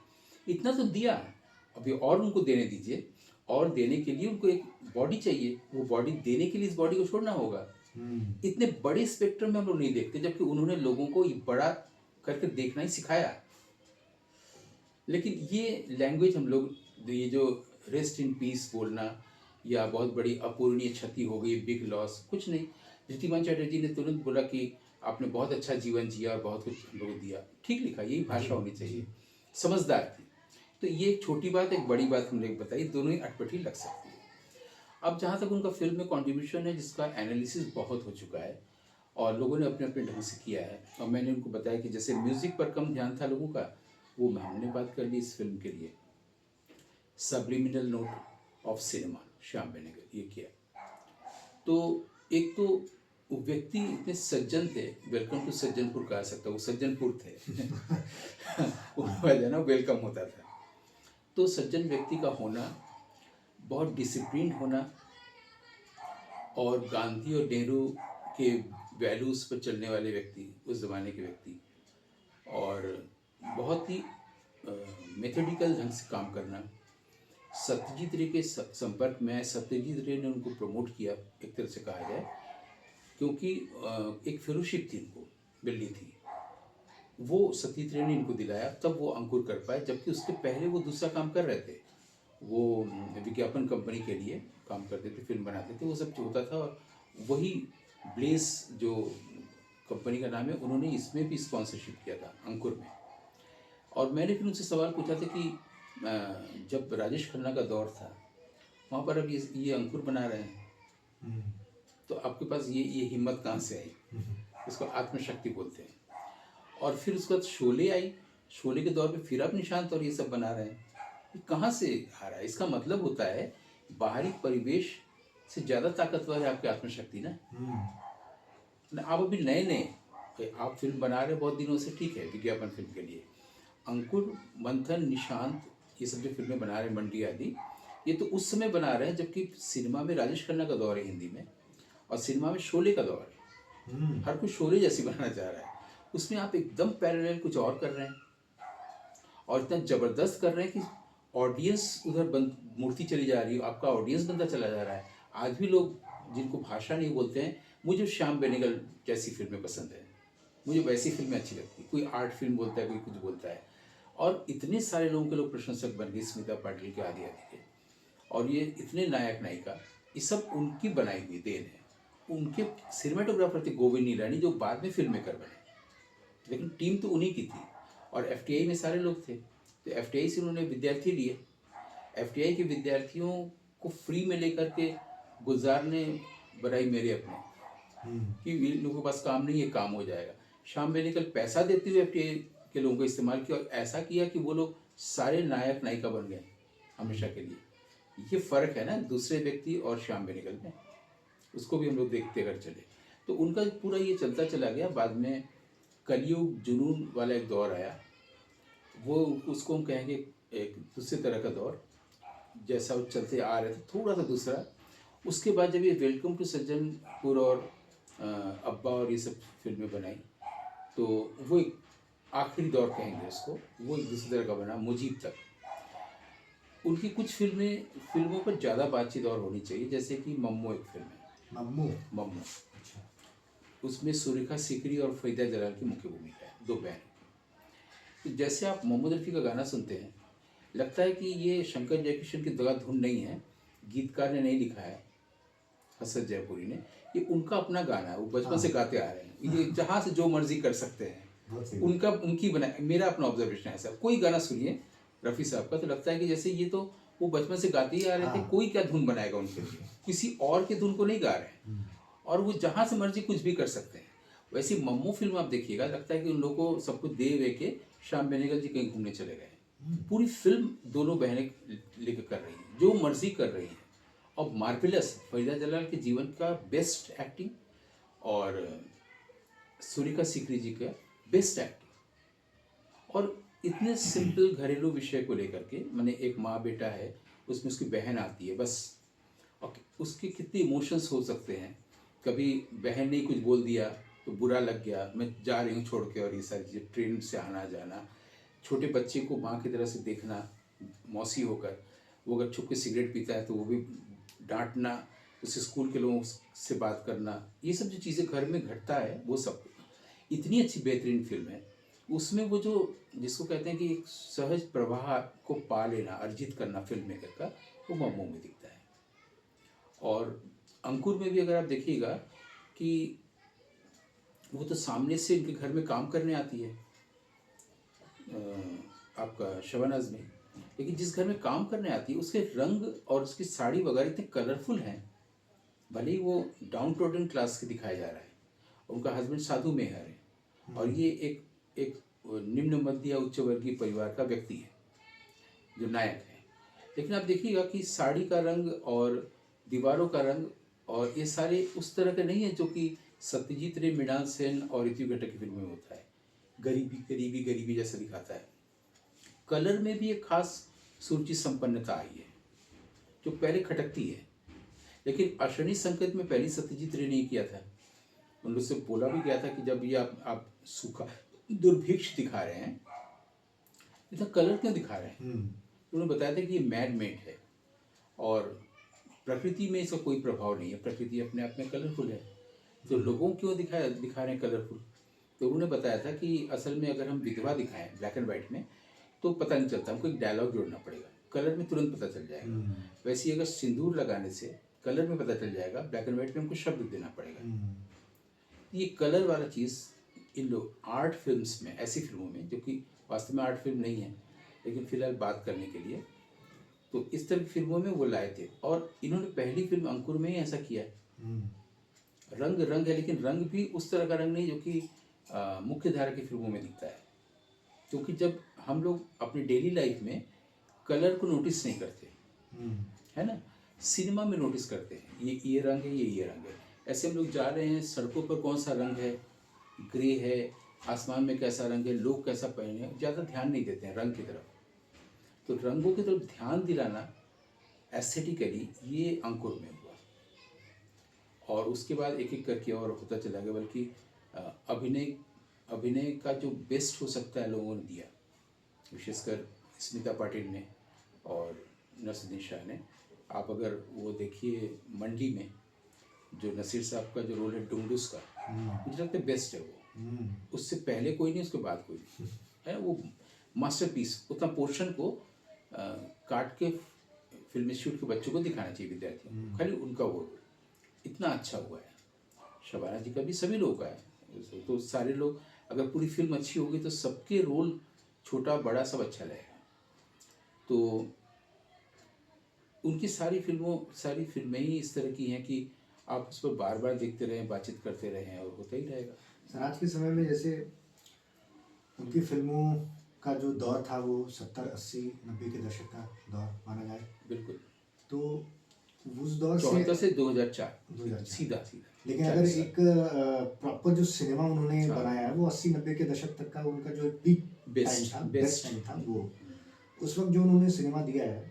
Speaker 2: इतना तो दिया, अभी और उनको देने दीजिए। और देने के लिए उनको एक बॉडी चाहिए, वो बॉडी देने के लिए इस बॉडी को छोड़ना होगा। इतने बड़े स्पेक्ट्रम में हम लोग नहीं देखते, जबकि उन्होंने लोगों को ये बड़ा करके देखना ही सिखाया। लेकिन ये लैंग्वेज हम लोग, ये जो रेस्ट इन पीस बोलना या बहुत बड़ी अपूरणीय क्षति हो गई, बिग लॉस, कुछ नहीं। ऋद्धिमान चटर्जी ने तुरंत बोला कि आपने बहुत अच्छा जीवन जिया और बहुत कुछ हम लोगों को दिया। ठीक लिखा, यही भाषा होनी चाहिए, समझदार थी। तो ये एक छोटी बात, एक बड़ी बात हमने बताई, दोनों ही अटपटी लग सकती है। अब जहाँ तक उनका फिल्म में कंट्रीब्यूशन है, जिसका एनालिसिस बहुत हो चुका है और लोगों ने अपने अपने ढंग से किया है, और मैंने उनको बताया कि जैसे म्यूज़िक पर कम ध्यान था लोगों का, वो हमने बात कर ली इस फिल्म के लिए। Subliminal note of cinema, Shyam Benegal ये किया। तो एक तो वो व्यक्ति इतने सज्जन थे, वेलकम टू सज्जनपुर कहा सकता, वो सज्जनपुर थे वजह ना वेलकम होता था। तो सज्जन व्यक्ति का होना, बहुत डिसिप्लिन होना और गांधी और नेहरू के वैल्यूज़ पर चलने वाले व्यक्ति, उस ज़माने के व्यक्ति, और बहुत ही मेथोडिकल ढंग से काम करना। सत्यजीत रे के संपर्क में, सत्यजीत रे ने उनको प्रमोट किया एक तरह से कहा जाए, क्योंकि एक फेलोशिप थी उनको मिलनी थी, वो सत्यजीत रे ने इनको दिलाया, तब वो अंकुर कर पाए। जबकि उसके पहले वो दूसरा काम कर रहे थे, वो विज्ञापन कंपनी के लिए काम करते थे, फिल्म बनाते थे, वो सब जो होता था। और वही ब्लेस जो कंपनी का नाम है, उन्होंने इसमें भी स्पॉन्सरशिप किया था, अंकुर में। और मैंने फिर उनसे सवाल पूछा था कि जब राजेश खन्ना का दौर था, वहाँ पर अब ये अंकुर बना रहे हैं, तो आपके पास ये हिम्मत कहाँ से आई? इसको आत्मशक्ति बोलते हैं। और फिर उसके बाद शोले आई, शोले के दौर पे फिर आप निशांत और ये सब बना रहे हैं, ये कहाँ से आ रहा है? इसका मतलब होता है बाहरी परिवेश से ज़्यादा ताकतवर है आपकी आत्मशक्ति ना। आप अभी नए नए आप फिल्म बना रहे बहुत दिनों से, ठीक है, विज्ञापन फिल्म के लिए। अंकुर, मंथन, निशांत, ये सब जो फिल्में बना रहे हैं, मंडी आदि, ये तो उस समय बना रहे हैं जबकि सिनेमा में राजेश खन्ना का दौर है हिंदी में, और सिनेमा में शोले का दौर है। हर कोई शोले जैसी बनाना चाह रहा है, उसमें आप एकदम पैरेलल कुछ और कर रहे हैं और इतना ज़बरदस्त कर रहे हैं कि ऑडियंस उधर मूर्ति चली जा रही है, आपका ऑडियंस बनता चला जा रहा है। आज भी लोग जिनको भाषा नहीं बोलते हैं, मुझे श्याम बेनेगल जैसी फिल्में पसंद है, मुझे वैसी फिल्में अच्छी लगती। कोई आर्ट फिल्म बोलता है, कोई कुछ बोलता है, और इतने सारे लोगों के लोग प्रशंसक बन गए, स्मिता पाटिल के आदि आदि के, और ये इतने नायक नायिका, ये सब उनकी बनाई हुई देन है। उनके सिनेमाटोग्राफर थे गोविंद नीलानी, जो बाद में फिल्म मेकर बने, लेकिन टीम तो उन्हीं की थी। और एफटीआई में सारे लोग थे, तो एफटीआई से उन्होंने विद्यार्थी लिए। एफटीआई के विद्यार्थियों को फ्री में लेकर के गुलजार ने बनाई मेरे अपने, कि इन लोगों के पास काम नहीं है, काम हो जाएगा। श्याम बेनेगल पैसा देते हुए एफटीआई के लोगों को इस्तेमाल किया, और ऐसा किया कि वो लोग सारे नायक नायिका बन गए हमेशा के लिए। ये फ़र्क है ना दूसरे व्यक्ति और श्याम बेनेगल में, उसको भी हम लोग देखते अगर चले। तो उनका पूरा ये चलता चला गया। बाद में कलयुग जुनून वाला एक दौर आया, वो उसको हम कहेंगे एक दूसरे तरह का दौर, जैसा वो चलते आ रहे थे, थोड़ा सा दूसरा। उसके बाद जब ये वेलकम टू सज्जनपुर और अब्बा और ये सब फिल्में बनाई, तो वो एक आखिरी दौर कहेंगे उसको, वो एक दूसरी तरह का बना मुजीब तक। उनकी कुछ फिल्मों पर ज़्यादा बातचीत और होनी चाहिए, जैसे कि मम्मू एक फिल्म है,
Speaker 1: मम्मू।
Speaker 2: मम्मू।
Speaker 1: अच्छा।
Speaker 2: उसमें सुरेखा सीकरी और फरीदा जलाल की मुख्य भूमिका है, दो बहन। तो जैसे आप मोहम्मद रफ़ी का गाना सुनते हैं, लगता है कि ये शंकर जयकिशन की दगा धुन नहीं है, गीतकार ने नहीं लिखा है, हसरत जयपुरी ने, ये उनका अपना गाना है, वो बचपन से गाते आ रहे हैं, ये जहाँ से जो मर्जी कर सकते हैं,
Speaker 1: बहुत सही।
Speaker 2: उनका उनकी बना। मेरा अपना ऑब्जर्वेशन है ऐसा, कोई गाना सुनिए रफ़ी साहब का, तो लगता है कि जैसे ये तो वो बचपन से गाते ही आ रहे थे,
Speaker 1: हाँ।
Speaker 2: कोई क्या धुन बनाएगा उनके लिए, किसी और के धुन को नहीं गा रहे हैं, और वो जहाँ से मर्जी कुछ भी कर सकते हैं। वैसी मम्मू फिल्म आप देखिएगा, लगता है कि उन लोगों को सब कुछ दे वे के श्याम बेनेगल जी कहीं घूमने चले गए। पूरी फिल्म दोनों बहनें लेकर कर रही हैं, जो मर्जी कर रही हैं, और मार्वेलस फरीदा जलाल के जीवन का बेस्ट एक्टिंग, और सुरेखा सीकरी जी का बेस्ट एक्टिंग। और इतने सिंपल घरेलू विषय को लेकर के, मैंने एक माँ बेटा है, उसमें उसकी बहन आती है बस, और उसके कितने इमोशंस हो सकते हैं। कभी बहन ने कुछ बोल दिया तो बुरा लग गया, मैं जा रही हूँ छोड़ के, और ये सारी चीज़ें, ट्रेन से आना जाना, छोटे बच्चे को माँ की तरह से देखना मौसी होकर, वो अगर छुप के सिगरेट पीता है तो वो भी डांटना, उसे स्कूल के लोगों से बात करना, ये सब जो चीज़ें घर में घटता है, वो सब इतनी अच्छी बेहतरीन फिल्म है। उसमें वो जो जिसको कहते हैं कि एक सहज प्रवाह को पा लेना, अर्जित करना फिल्म मेकर का, वो मम्मू में दिखता है। और अंकुर में भी अगर आप देखिएगा कि वो तो सामने से इनके घर में काम करने आती है, आपका शबानाज में, लेकिन जिस घर में काम करने आती है उसके रंग और उसकी साड़ी वगैरह इतने कलरफुल हैं, भले ही वो डाउन टोडन क्लास के दिखाया जा रहा है, उनका हस्बैंड साधु मेहर है, और ये एक निम्न मध्य या उच्च वर्गीय परिवार का व्यक्ति है जो नायक है। लेकिन आप देखिएगा कि साड़ी का रंग और दीवारों का रंग और ये सारे उस तरह के नहीं है जो कि सत्यजीत रे, मृणाल सेन और ऋतु घटक की फिल्मों में होता है, गरीबी गरीबी गरीबी जैसा दिखाता है। कलर में भी एक खास सुरुचि संपन्नता आई है, जो पहले खटकती है, लेकिन अशनि संकेत में पहली सत्यजीत रे ने किया था। उन लोग से बोला भी गया था कि जब ये आप सूखा दुर्भिक्ष दिखा रहे हैं, इतना कलर क्यों दिखा रहे हैं? उन्होंने बताया था कि ये मैन मेड है, और प्रकृति में इसका कोई प्रभाव नहीं है, प्रकृति अपने आप में कलरफुल है, तो लोगों क्यों दिखा रहे हैं कलरफुल? तो उन्होंने बताया था कि असल में अगर हम विधवा दिखाएं ब्लैक एंड वाइट में तो पता नहीं चलता, हमको एक डायलॉग जोड़ना पड़ेगा, कलर में तुरंत पता चल जाएगा। वैसे ही अगर सिंदूर लगाने से कलर में पता चल जाएगा, ब्लैक एंड वाइट में हमको शब्द देना पड़ेगा। ये कलर वाला चीज़ इन लोग आर्ट फिल्म्स में, ऐसी फिल्मों में जो कि वास्तव में आर्ट फिल्म नहीं है, लेकिन फिलहाल बात करने के लिए, तो इस तरह की फिल्मों में वो लाए थे। और इन्होंने पहली फिल्म अंकुर में ही ऐसा किया है। रंग रंग है, लेकिन रंग भी उस तरह का रंग नहीं जो कि मुख्य धारा की फिल्मों में दिखता है, क्योंकि जब हम लोग अपनी डेली लाइफ में कलर को नोटिस नहीं करते, है ना, सिनेमा में नोटिस करते हैं, ये रंग है, ये रंग है। ऐसे हम लोग जा रहे हैं, सड़कों पर कौन सा रंग है, ग्रे है, आसमान में कैसा रंग है, लोग कैसा पहने हैं, ज़्यादा ध्यान नहीं देते हैं रंग की तरफ। तो रंगों की तरफ ध्यान दिलाना एस्थेटिकली ये अंकुर में हुआ, और उसके बाद एक एक करके और होता चला गया, बल्कि अभिनय का जो बेस्ट हो सकता है लोगों ने दिया, विशेषकर स्मिता पाटिल ने और नसरुद्दीन शाह ने। आप अगर वो देखिए मंडी में, जो नसीर साहब का जो रोल है डुंगडुस का, मुझे लगता है बेस्ट है वो।
Speaker 1: हम्म,
Speaker 2: उससे पहले कोई नहीं, उसके बाद कोई नहीं है। वो मास्टरपीस, उतना पोर्शन को काट के फिल्म इंस्टीट्यूट के बच्चों को दिखाना चाहिए, विद्यार्थियों को, खाली उनका वो रोल इतना अच्छा हुआ है। शबाना जी का भी, सभी लोगों का है। तो सारे लोग, अगर पूरी फिल्म अच्छी होगी तो सबके रोल, छोटा बड़ा सब अच्छा लगेगा। तो उनकी सारी फिल्में ही इस तरह की हैं कि आप उस पर बार बार देखते रहें, बातचीत करते रहें, और होता ही रहेगा।
Speaker 1: सर आज के समय में जैसे उनकी फिल्मों का जो दौर था वो 70, 80, 90 के दशक का दौर माना जाए,
Speaker 2: बिल्कुल।
Speaker 1: तो उस दौर
Speaker 2: 74
Speaker 1: से
Speaker 2: से 2004,
Speaker 1: 2004।
Speaker 2: सीधा सीधा।
Speaker 1: लेकिन अगर
Speaker 2: 40 साल।
Speaker 1: एक प्रॉपर जो सिनेमा उन्होंने
Speaker 2: हाँ।
Speaker 1: बनाया है वो 80-90 के दशक तक का उनका जो पीक टाइम था, बेस्ट
Speaker 2: बेस्ट।
Speaker 1: टाइम था वो। उस वक्त जो उन्होंने सिनेमा दिया है,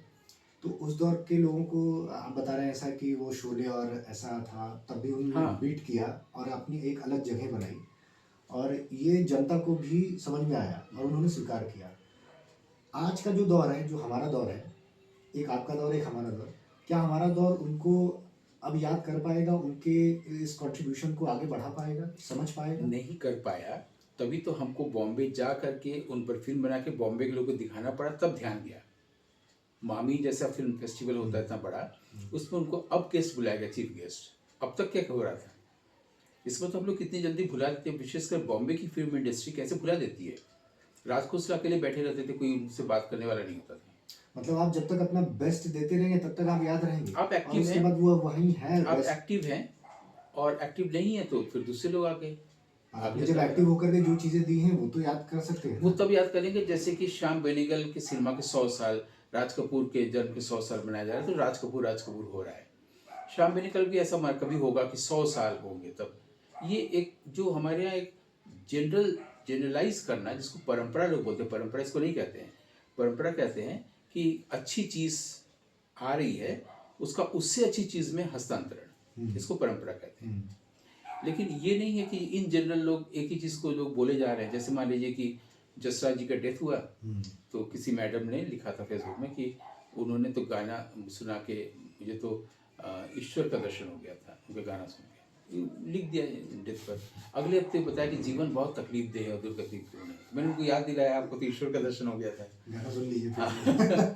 Speaker 1: तो उस दौर के लोगों को आप बता रहे हैं ऐसा कि वो शोले और ऐसा था, तब भी उन्होंने
Speaker 2: हाँ।
Speaker 1: बीट किया और अपनी एक अलग जगह बनाई, और ये जनता को भी समझ में आया और उन्होंने स्वीकार किया। आज का जो दौर है, जो हमारा दौर है, एक आपका दौर, एक हमारा दौर, क्या हमारा दौर उनको अब याद कर पाएगा, उनके इस कंट्रीब्यूशन को आगे बढ़ा पाएगा, समझ पाएगा?
Speaker 2: नहीं कर पाया, तभी तो हमको बॉम्बे जा करके उन पर फिल्म बना के बॉम्बे के लोगों को दिखाना पड़ा, तब ध्यान गया। मामी जैसा फिल्म फेस्टिवल होता है इतना बड़ा, उसमें उनको अब गेस्ट बुलाया गया, चीफ गेस्ट। अब तक क्या हो रहा था, इसमें तो हम लोग कितनी जल्दी भुला देते हैं, विशेषकर बॉम्बे की फिल्म इंडस्ट्री कैसे भुला देती है। राजखोसला अकेले बैठे रहते थे, कोई उनसे बात करने वाला नहीं होता था।
Speaker 1: मतलब आप जब तक अपना बेस्ट देते रहेंगे तब तक आप याद रहेंगे,
Speaker 2: आप
Speaker 1: और
Speaker 2: एक्टिव
Speaker 1: उसके
Speaker 2: हैं,
Speaker 1: बाद वो वहीं है
Speaker 2: आप
Speaker 1: बेस्ट।
Speaker 2: एक्टिव हैं, और एक्टिव नहीं है तो फिर दूसरे लोग आके
Speaker 1: आपने जब एक्टिव होकर के जो चीजें दी हैं वो तो याद कर सकते हैं
Speaker 2: वो
Speaker 1: ना?
Speaker 2: तब याद करेंगे, जैसे कि श्याम बेनेगल के सिनेमा के 100 साल, राज कपूर के जन्म के 100 साल मनाया जा रहा है, तो राज कपूर हो रहा है। श्याम बेनेगल भी ऐसा कभी होगा कि 100 साल होंगे तब। ये एक जो हमारे यहाँ एक जनरलाइज करना, जिसको परंपरा लोग बोलते हैं, परंपरा इसको नहीं कहते हैं, परंपरा कहते हैं कि अच्छी चीज़ आ रही है, उसका उससे अच्छी चीज़ में हस्तांतरण, इसको परंपरा कहते हैं। लेकिन ये नहीं है कि इन जनरल लोग एक ही चीज़ को लोग बोले जा रहे हैं। जैसे मान लीजिए कि जसराज जी का डेथ हुआ, तो किसी मैडम ने लिखा था फेसबुक में कि उन्होंने तो गाना सुना के मुझे तो ईश्वर का दर्शन हो गया था उनके गाना सुन के, लिख दिया डेथ पर। अगले हफ्ते बताया कि जीवन बहुत तकलीफ दे है और दुर्गति पूर्ण है। मैंने उनको याद दिलाया, आपको तो ईश्वर का दर्शन हो गया था।
Speaker 1: गाना सुन लीजिए फिर।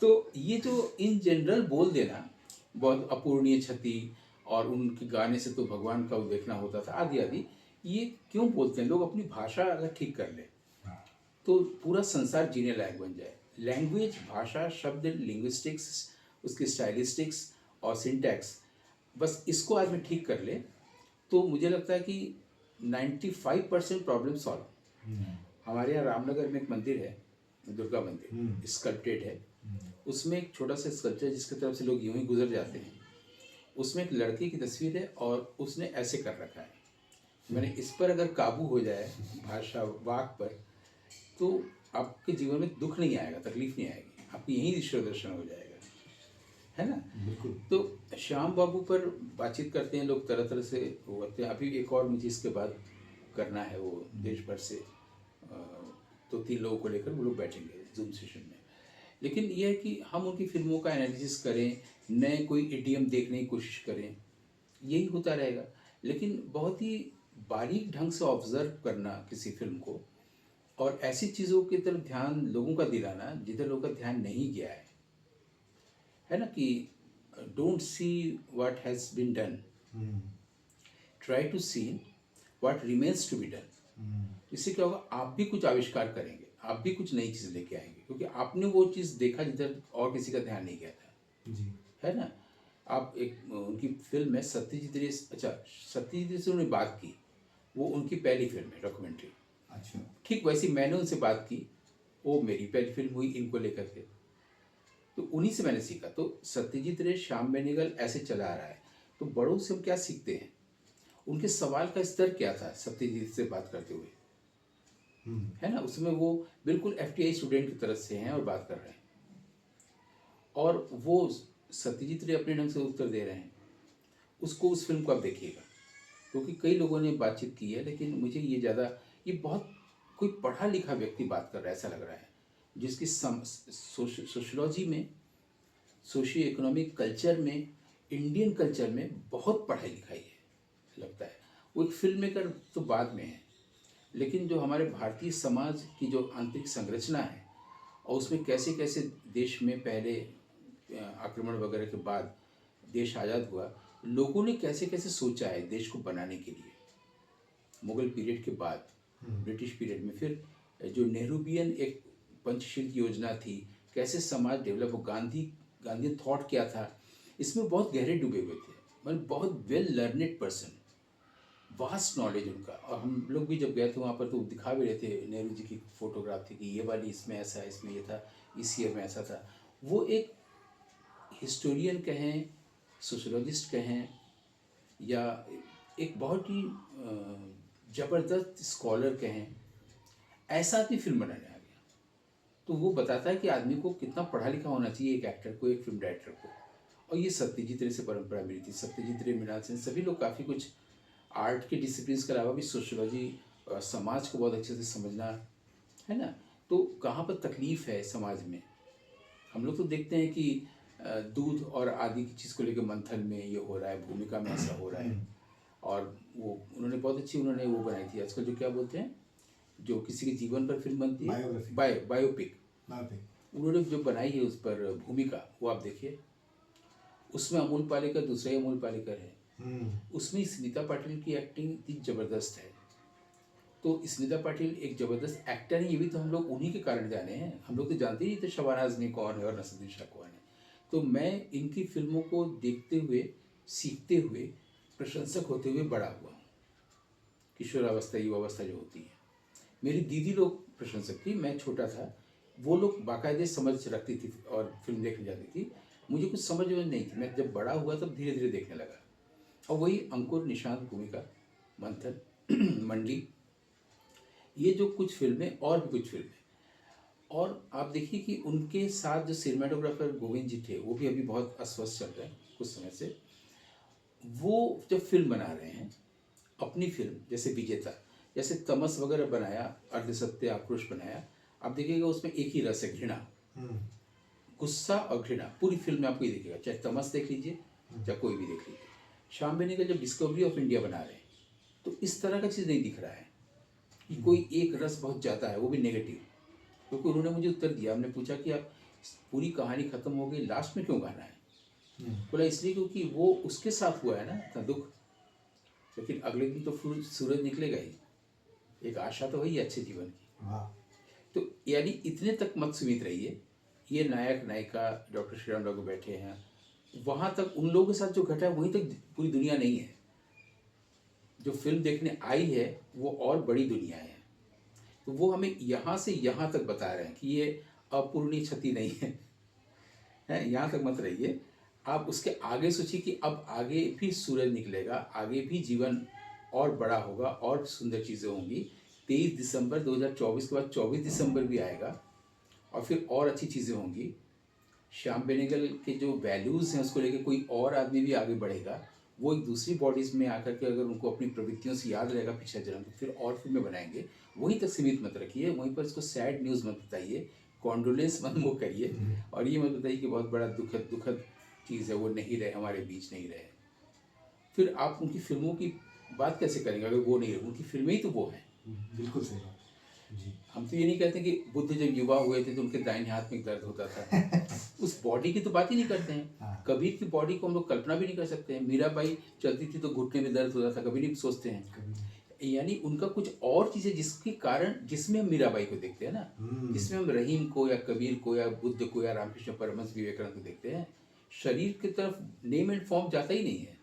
Speaker 2: तो ये जो इन जनरल बोल देना, बहुत अपूर्णीय क्षति, और उनके गाने से तो भगवान का देखना होता था, आदि आदि, ये क्यों बोलते हैं लोग? अपनी भाषा अगर ठीक कर ले तो पूरा संसार जीने लायक बन जाए। लैंग्वेज, भाषा, शब्द, लिंग्विस्टिक्स, उसकी स्टाइलिस्टिक्स और सिंटैक्स, बस इसको आज में ठीक कर ले तो मुझे लगता है कि 95% प्रॉब्लम सॉल्व। हमारे यहाँ रामनगर में एक मंदिर है, दुर्गा मंदिर, स्कल्पटेड है। उसमें एक छोटा सा स्कल्पचर जिसकी तरफ से लोग यूं ही गुजर जाते हैं, उसमें एक लड़के की तस्वीर है और उसने ऐसे कर रखा है। मैंने इस पर अगर काबू हो जाए, भाषा वाक पर, तो आपके जीवन में दुख नहीं आएगा, तकलीफ नहीं आएगी, आपको यहीं ईश्वर दर्शन हो जाएगा, है ना?
Speaker 1: बिल्कुल।
Speaker 2: तो श्याम बाबू पर बातचीत करते हैं लोग, तरह तरह से वो करते हैं। अभी एक और मुझे इसके बाद करना है, वो देश भर से 2-3 लोगों को लेकर वो लोग बैठेंगे जूम सेशन में। लेकिन यह है कि हम उनकी फिल्मों का एनालिसिस करें, नए कोई इडियम देखने की कोशिश करें, यही होता रहेगा। लेकिन बहुत ही बारीक ढंग से ऑब्जर्व करना किसी फिल्म को, और ऐसी चीज़ों की तरफ ध्यान लोगों का दिलाना जिधर लोगों का ध्यान नहीं गया है ना? कि don't see what has been done, try to see what remains to be done. इससे क्या होगा, आप भी कुछ आविष्कार करेंगे, आप भी कुछ नई चीज़ लेके आएंगे, क्योंकि आपने वो चीज़ देखा जिधर और किसी का ध्यान नहीं गया था
Speaker 1: जी।
Speaker 2: है ना? आप एक उनकी फिल्म है सत्यजीत रे, अच्छा सत्यजीत रे से उन्होंने बात की, वो उनकी पहली फिल्म है डॉक्यूमेंट्री।
Speaker 1: अच्छा।
Speaker 2: ठीक वैसी मैंने उनसे बात की, वो मेरी पहली फिल्म हुई इनको लेकर के, तो उन्हीं से मैंने सीखा। तो सत्यजीत रे, श्याम बेनेगल ऐसे चला आ रहा है, तो बड़ों से हम क्या सीखते हैं? उनके सवाल का स्तर क्या था सत्यजीत से बात करते हुए, है ना? उसमें वो बिल्कुल FTI स्टूडेंट की तरफ से हैं और बात कर रहे हैं, और वो सत्यजीत रे अपने ढंग से उत्तर दे रहे हैं। उसको, उस फिल्म को आप देखिएगा, क्योंकि कई लोगों ने बातचीत की है, लेकिन मुझे ये ज़्यादा, ये बहुत कोई पढ़ा लिखा व्यक्ति बात कर रहा है ऐसा लग रहा है, जिसकी सोशियोलॉजी में, सोशियो इकोनॉमिक कल्चर में इंडियन कल्चर में बहुत पढ़ाई लिखाई है लगता है। वो एक फिल्म मेकर तो बाद में है, लेकिन जो हमारे भारतीय समाज की जो आंतरिक संरचना है और उसमें कैसे कैसे देश में पहले आक्रमण वगैरह के बाद देश आज़ाद हुआ, लोगों ने कैसे कैसे सोचा है देश को बनाने के लिए। मुगल पीरियड के बाद ब्रिटिश पीरियड में फिर जो नेहरूबियन एक पंचशील की योजना थी, कैसे समाज डेवलप हो, गांधी थॉट क्या था, इसमें बहुत गहरे डूबे हुए थे। मतलब बहुत well learned person, vast knowledge उनका। और हम लोग भी जब गए थे वहाँ पर तो दिखा भी रहे थे, नेहरू जी की फोटोग्राफ थी कि ये वाली इसमें ऐसा है, इसमें ये था, इस ईयर में ऐसा था। वो एक हिस्टोरियन कहें, सोशोलॉजिस्ट कहें, या एक बहुत ही ज़बरदस्त स्कॉलर कहें, ऐसा आदमी फिल्म बनाने आ गया। तो वो बताता है कि आदमी को कितना पढ़ा लिखा होना चाहिए, एक एक्टर को, एक फिल्म डायरेक्टर को। और ये सत्यजीत रे से परंपरा मिली थी। सत्यजीत रे, मृणाल सेन, सभी लोग काफ़ी कुछ आर्ट के डिसिप्लिन के अलावा भी सोशोलॉजी, समाज को बहुत अच्छे से समझना, है ना। तो कहाँ पर तकलीफ़ है समाज में, हम लोग तो देखते हैं कि दूध और आदि की चीज़ को लेकर मंथन में ये हो रहा है, भूमिका में ऐसा हो रहा है। और वो उन्होंने बहुत अच्छी उन्होंने वो बनाई थी आजकल, जो क्या बोलते हैं, जो किसी के जीवन पर फिल्म बनती है, बायोपिक। उन्होंने जो बनाई है उस पर भूमिका, वो आप देखिए। उसमें अमोल पालेकर दूसरा ही अमोल पालेकर है। उसमें स्मिता पाटिल की एक्टिंग इतनी ज़बरदस्त है। तो स्मिता पाटिल एक ज़बरदस्त एक्टर है, ये भी तो हम लोग उन्हीं के कारण जाने हैं। हम लोग तो जानते ही नहीं थे शबाना आज़मी कौन है और नसीरुद्दीन शाह कौन है। तो मैं इनकी फिल्मों को देखते हुए, सीखते हुए, प्रशंसक होते हुए बड़ा हुआ हूँ। किशोरावस्था, युवावस्था जो होती है, मेरी दीदी लोग प्रशंसक थी, मैं छोटा था, वो लोग बाकायदे समझ रखती थी और फिल्म देखने जाती थी। मुझे कुछ समझ में नहीं थी। मैं जब बड़ा हुआ तब धीरे धीरे देखने लगा। और वही अंकुर, निशांत, भूमिका, मंथन, मंडली, ये जो कुछ फिल्में और भी कुछ फिल्में। और आप देखिए कि उनके साथ जो सिनेमाटोग्राफर गोविंद जी थे, वो भी अभी बहुत अस्वस्थ चल रहे हैं कुछ समय से। वो जब फिल्म बना रहे हैं, अपनी फिल्म, जैसे विजेता, जैसे तमस वगैरह बनाया, अर्धसत्य, आक्रोश बनाया, आप देखिएगा उसमें एक ही रस है, घृणा, गुस्सा और घृणा। पूरी फिल्म में आपको ये दिखेगा, चाहे तमस देख लीजिए, चाहे कोई भी देख लीजिए। श्याम बेनेगल जब डिस्कवरी ऑफ इंडिया बना रहे हैं, तो इस तरह का चीज़ नहीं दिख रहा है कि कोई एक रस बहुत ज़्यादा है, वो भी नेगेटिव। क्योंकि उन्होंने मुझे उत्तर दिया, हमने पूछा कि आप पूरी कहानी खत्म हो गई, लास्ट में क्यों गाना है? बोला इसलिए क्योंकि वो उसके साथ हुआ है ना इतना दुख, लेकिन अगले दिन तो सूरज निकलेगा ही, एक आशा तो वही अच्छे जीवन की। तो यानी इतने तक मत सीमित रहिए। ये नायक नायिका डॉक्टर श्री राम लागू बैठे हैं, वहाँ तक उन लोगों के साथ जो घटा है वहीं तक पूरी दुनिया नहीं है। जो फिल्म देखने आई है वो और बड़ी दुनिया है। तो वो हमें यहाँ से यहाँ तक बता रहे हैं कि ये अपूर्णीय क्षति नहीं है, यहाँ तक मत रहिए। आप उसके आगे सोचिए कि अब आगे भी सूरज निकलेगा, आगे भी जीवन और बड़ा होगा और सुंदर चीज़ें होंगी। 23 दिसंबर 2024 के बाद 24 दिसंबर भी आएगा और फिर और अच्छी चीज़ें होंगी। श्याम बेनेगल के जो वैल्यूज़ हैं उसको लेकर कोई और आदमी भी आगे बढ़ेगा। वो एक दूसरी बॉडीज़ में आकर के अगर उनको अपनी प्रवृत्तियों से याद रहेगा पिछला जन्म, तो फिर और फिल्में बनाएंगे। वहीं तक सीमित मत रखिए, वहीं पर इसको सैड न्यूज़ मत बताइए, कॉन्डोलेंस मत वो करिए, और ये मत बताइए कि बहुत बड़ा दुखद चीज़ है, वो नहीं रहे, हमारे बीच नहीं रहे। फिर आप उनकी फिल्मों की बात कैसे करेंगे अगर वो नहीं रहे? उनकी फिल्में ही तो वो हैं।
Speaker 1: बिल्कुल सही बात जी।
Speaker 2: हम तो ये नहीं कहते कि बुद्ध जब युवा हुए थे तो उनके दाहिने हाथ में दर्द होता था। उस बॉडी की तो बात ही नहीं करते हैं। कबीर की बॉडी को हम लोग कल्पना भी नहीं कर सकते हैं। मीराबाई चलती थी तो घुटने में दर्द होता था, कभी नहीं सोचते हैं। यानी उनका कुछ और चीज़ है जिसके कारण, जिसमें हम मीराबाई को देखते हैं ना, जिसमें हम रहीम को या कबीर को या बुद्ध को या रामकृष्ण परमहंस विवेकानंद को देखते हैं। शरीर की तरफ नेम एंड फॉर्म जाता ही नहीं है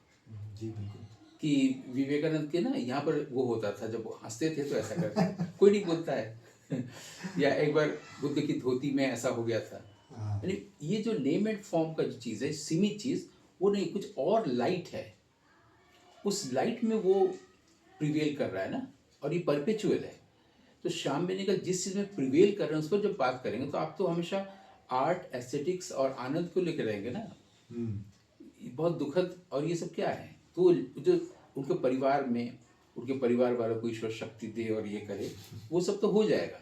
Speaker 1: जी बिल्कुल।
Speaker 2: कि विवेकानंद के ना यहाँ पर वो होता था, जब वो हंसते थे तो ऐसा करते कोई नहीं बोलता है। या एक बार बुद्ध की धोती में ऐसा हो गया था। यानी ये जो नेम एंड फॉर्म का जो चीज़ है, सीमित चीज़, वो नहीं, कुछ और लाइट है, उस लाइट में वो प्रिवेल कर रहा है ना, और ये परपेचुअल है। तो श्याम बेनेगल जिस चीज़ में प्रिवेल कर रहे हैं उस पर जब बात करेंगे तो आप तो हमेशा आर्ट, एस्थेटिक्स और आनंद को लेकर रहेंगे ना। बहुत दुखद और ये सब क्या है? तो जो उनके परिवार में, उनके परिवार वालों को ईश्वर शक्ति दे और ये करे, वो सब तो हो जाएगा।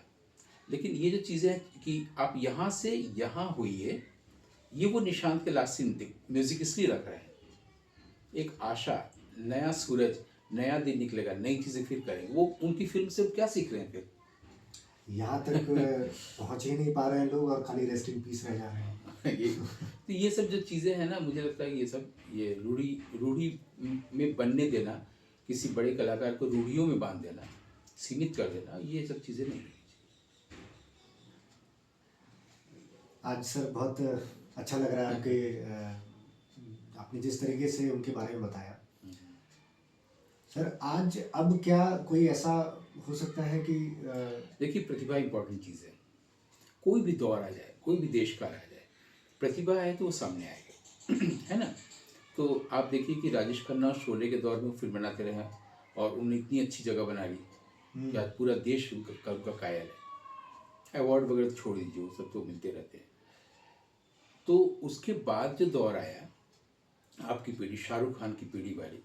Speaker 2: लेकिन ये जो चीज़ें हैं कि आप यहाँ से यहाँ हुई है, ये वो निशांत के लास्ट सीन म्यूजिक इसलिए रख रहे हैं एक आशा, नया सूरज, नया दिन निकलेगा, नई चीज़ें फिर करेंगे। वो उनकी फिल्म से क्या सीख रहे हैं फिर?
Speaker 1: यहाँ तक पहुँच ही नहीं पा रहे हैं लोग और खाली रेस्ट इन पीस रह जा रहे हैं।
Speaker 2: ये तो ये सब जो चीज़ें हैं ना, मुझे लगता है कि ये सब ये रूढ़ी रूढ़ी में बनने देना, किसी बड़े कलाकार को रूढ़ियों में बांध देना, सीमित कर देना, ये सब चीज़ें नहीं रही।
Speaker 1: आज सर बहुत अच्छा लग रहा है कि आपने जिस तरीके से उनके बारे में बताया। सर आज अब क्या कोई ऐसा हो सकता है कि
Speaker 2: देखिए, प्रतिभा इंपॉर्टेंट चीज़ है। कोई भी दौर आ जाए, कोई भी देश काल आ जाए, प्रतिभा है तो वो सामने आएगा। है ना? तो आप देखिए कि राजेश खन्ना शोले के दौर में फिल्म बनाते रहे और उन्होंने इतनी अच्छी जगह बना ली कि आज पूरा देश उनका कायल है। अवार्ड वगैरह तो छोड़ दीजिए, वो सब तो मिलते रहते हैं। तो उसके बाद जो दौर आया, आपकी पीढ़ी, शाहरुख खान की पीढ़ी वाली,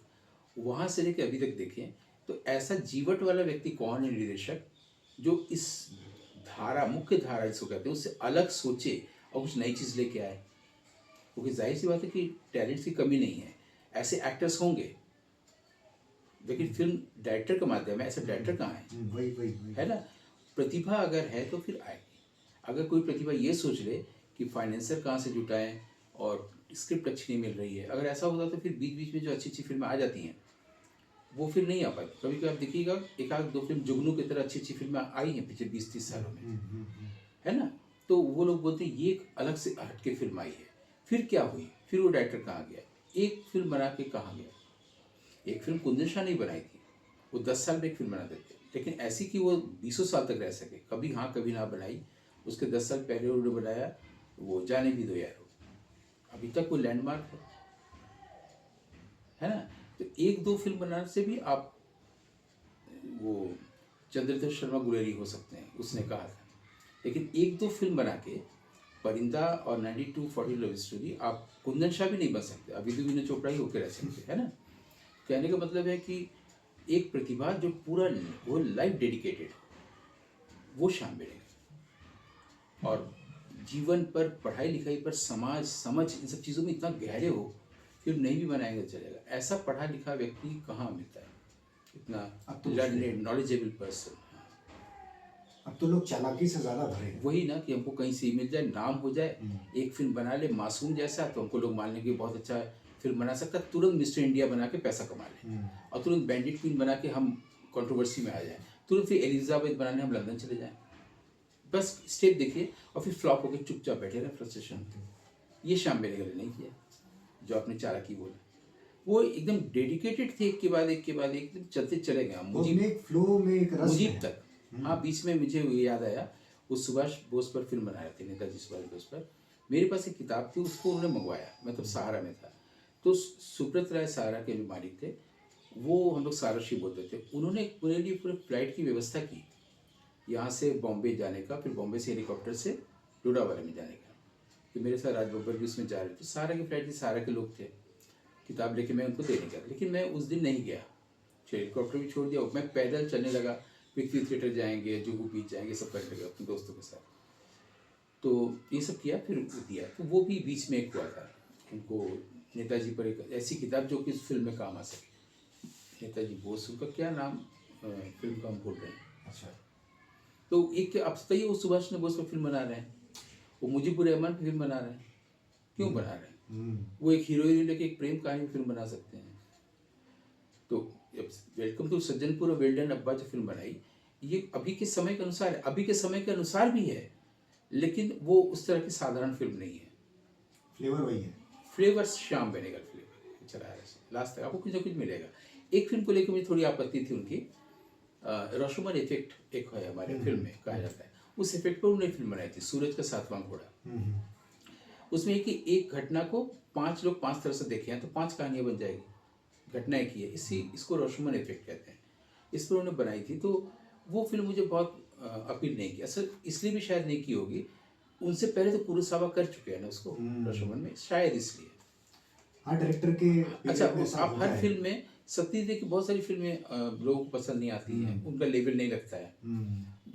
Speaker 2: वहाँ से लेकर अभी तक देखें तो ऐसा जीवट वाला व्यक्ति कौन है निर्देशक जो इस धारा, मुख्य धारा जिसको कहते हैं, उससे अलग सोचे और कुछ नई चीज़ लेके आए? क्योंकि जाहिर सी बात है कि टैलेंट्स की कमी नहीं है, ऐसे एक्टर्स होंगे, लेकिन फिल्म डायरेक्टर का माध्यम है, ऐसा डायरेक्टर कहाँ है?
Speaker 1: वही
Speaker 2: है ना? प्रतिभा अगर है तो फिर आएगी। अगर कोई प्रतिभा ये सोच ले कि फाइनेंसर कहाँ से जुटाएं और स्क्रिप्ट अच्छी नहीं मिल रही है, अगर ऐसा होता तो फिर बीच बीच में जो अच्छी अच्छी फिल्में आ जाती हैं वो फिर नहीं आ पाती। कभी कभी आप देखिएगा, एक आध दो फिल्म जुगनू की तरह अच्छी अच्छी फिल्में आई हैं पिछले 20-30 सालों में, है ना? तो वो लोग बोलते हैं ये एक अलग से हटके फिल्म आई है। फिर क्या हुई? फिर वो डायरेक्टर कहाँ गया? एक फिल्म बना के कहाँ गया? एक फिल्म कुंदन शाह नहीं बनाई थी, वो 10 साल में एक फिल्म बना देते, लेकिन ऐसी कि वो 20 साल तक रह सके, कभी हाँ कभी ना बनाई। उसके 10 साल पहले उन्होंने बनाया वो जाने भी दो यारो, अभी तक वो लैंडमार्क है ना? तो एक दो फिल्म बनाने से भी आप वो चंद्रधर शर्मा गुलेरी हो सकते हैं, उसने कहा था। लेकिन एक दो फिल्म बना के परिंदा और 9240 लव स्टोरी, आप कुंदन शाह भी नहीं बन सकते, अभी तो विनोद चोपड़ा ही होकर रह सकते, है ना? कहने का मतलब है कि एक प्रतिभा जो पूरा वो लाइफ डेडिकेटेड, वो शाम मिलेगा। और जीवन पर, पढ़ाई लिखाई पर, समाज समझ, इन सब चीज़ों में इतना गहरे हो, फिर नहीं भी बनाएंगे तो चलेगा। ऐसा पढ़ा लिखा व्यक्ति कहाँ मिलता है, इतना लर्नेड नॉलेजेबल पर्सन।
Speaker 1: अब तो लोग चालाकी से ज़्यादा भरे हैं।
Speaker 2: वही ना कि हमको कहीं से मिल जाए, नाम हो जाए, एक फिल्म बना ले मासूम जैसा, तो हमको लोग मान लेंगे बहुत अच्छा फिल्म बना सकता, तुरंत मिस्टर इंडिया बना के पैसा कमा ले, और तुरंत बैंडिट क्वीन बना के हम कंट्रोवर्सी में आ जाए, तुरंत फिर एलिजाबेथ बनाने हम लंदन चले जाएं, बस स्टेप देखिए, और फिर फ्लॉप होकर चुपचाप बैठे रहे फ्रस्ट्रेशन। ये शाम मेरे गले नहीं किया जो आपने चालाकी बोला। वो एकदम डेडिकेटेड थे, एक के बाद एक के बाद एक, एकदम चलते चले गए।
Speaker 1: मुझे फ्लो में एक रस
Speaker 2: मुझीब
Speaker 1: है।
Speaker 2: तक। हाँ, बीच में मुझे याद आया, वो सुभाष बोस पर फिल्म बना रहे थे, नेताजी सुभाष बोस पर। मेरे पास एक किताब थी, उसको उन्होंने मंगवाया, मैं तब सहारा में था। तो सुब्रत राय सहारा के जो मालिक थे, वो हम लोग सारशी बोलते थे, उन्होंने पूरे लिए पूरे फ्लाइट की व्यवस्था की, यहाँ से बॉम्बे जाने का, फिर बॉम्बे से हेलीकॉप्टर से लोनावाला में जाने का। तो मेरे साथ राज बब्बर भी उसमें जा रहे थे, सहारा की फ्लाइट थी, सहारा के लोग थे। किताब लेके मैं उनको देने गया, लेकिन मैं उस दिन नहीं गया, हेलीकॉप्टर भी छोड़ दिया, मैं पैदल चलने लगा, पृथ्वी थिएटर जाएंगे, जुहू बीच जाएंगे, सब करने लगा अपने दोस्तों के साथ। तो ये सब किया, फिर दिया। तो वो भी बीच में एक हुआ था, उनको नेताजी पर एक ऐसी किताब जो कि इस फिल्म में काम आ सके। नेताजी बोस, उनका क्या नाम फिल्म का हम भूल रहे हैं।
Speaker 1: अच्छा।
Speaker 2: तो एक आप बताइए, वो सुभाष चंद्र बोस पर फिल्म बना रहे हैं, वो मुजीबुर रहमान पर फिल्म बना रहे हैं, क्यों बना रहे हैं? वो एक हीरोइन लेके एक प्रेम कहानी फिल्म बना सकते हैं। तो वेलकम टू सज्जनपुर और वेल्डन अब्बा जो फिल्म बनाई, ये अभी के समय के अनुसार है, अभी के समय के अनुसार भी है, लेकिन वो उस तरह की साधारण फिल्म नहीं है।
Speaker 1: फ्लेवर वही है,
Speaker 2: फ्लेवर श्याम बेनेगल फ्लेवर चला है, लास्ट तक आपको कुछ ना कुछ मिलेगा। एक फिल्म को लेकर मुझे थोड़ी आपत्ति थी उनकी, रशोमन इफेक्ट एक है हमारे फिल्म में कहा जाता है, उस इफेक्ट पर उन्होंने फिल्म बनाई थी, सूरज का सातवां घोड़ा। उसमें एक घटना को 5 लोग 5 तरह से देखे हैं तो 5 कहानियां बन जाएगी, घटना एक ही है, इसको रशोमन इफेक्ट कहते हैं। इस पर उन्होंने बनाई थी, तो वो फिल्म मुझे बहुत अपील नहीं की, असल इसलिए भी शायद नहीं की होगी, उनसे पहले तो कुरोसावा कर चुके हैं ना उसको रशोमन में, शायद इसलिए।
Speaker 1: हाँ, डायरेक्टर के
Speaker 2: अच्छा, आप हर फिल्म में सत्यजीत की बहुत सारी फिल्में लोगों को पसंद नहीं आती हैं, उनका लेवल नहीं लगता है।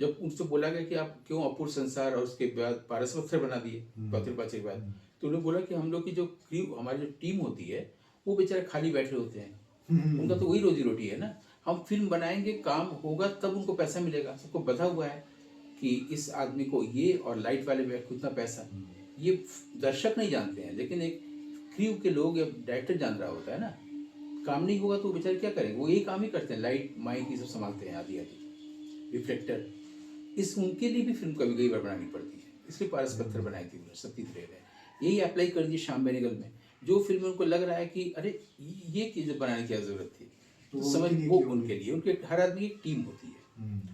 Speaker 2: जब उनसे बोला गया कि आप क्यों अपूर्व संसार और उसके बाद पारस पत्थर बना दिए, पत्थर पाचे के बाद, तो उन्होंने बोला कि हम लोग की जो क्रू, हमारी जो टीम होती है, वो बेचारे खाली बैठे होते हैं, उनका तो वही रोजी रोटी है ना। हम फिल्म बनाएंगे, काम होगा तब उनको पैसा मिलेगा। सबको बता हुआ है कि इस आदमी को ये और लाइट वाले में कितना पैसा, ये दर्शक नहीं जानते हैं, लेकिन एक क्रू के लोग या डायरेक्टर जान रहा होता है ना। काम नहीं होगा तो वो बेचारे क्या करेंगे, वो यही काम ही करते हैं, लाइट माइक ये सब संभालते हैं, आदि आदि रिफ्लेक्टर। इस उनके लिए भी फिल्म कभी कई बार बनानी पड़ती है, इसलिए पारस पत्थर बनाई थी उन्होंने, सतीश रे ने। यही अप्लाई कर दिए श्याम बेनेगल में। जो फिल्म उनको लग रहा है कि अरे ये चीज़ बनाने की क्या जरूरत थी, तो समझ वो उनके लिए, उनके हर आदमी की एक टीम होती है,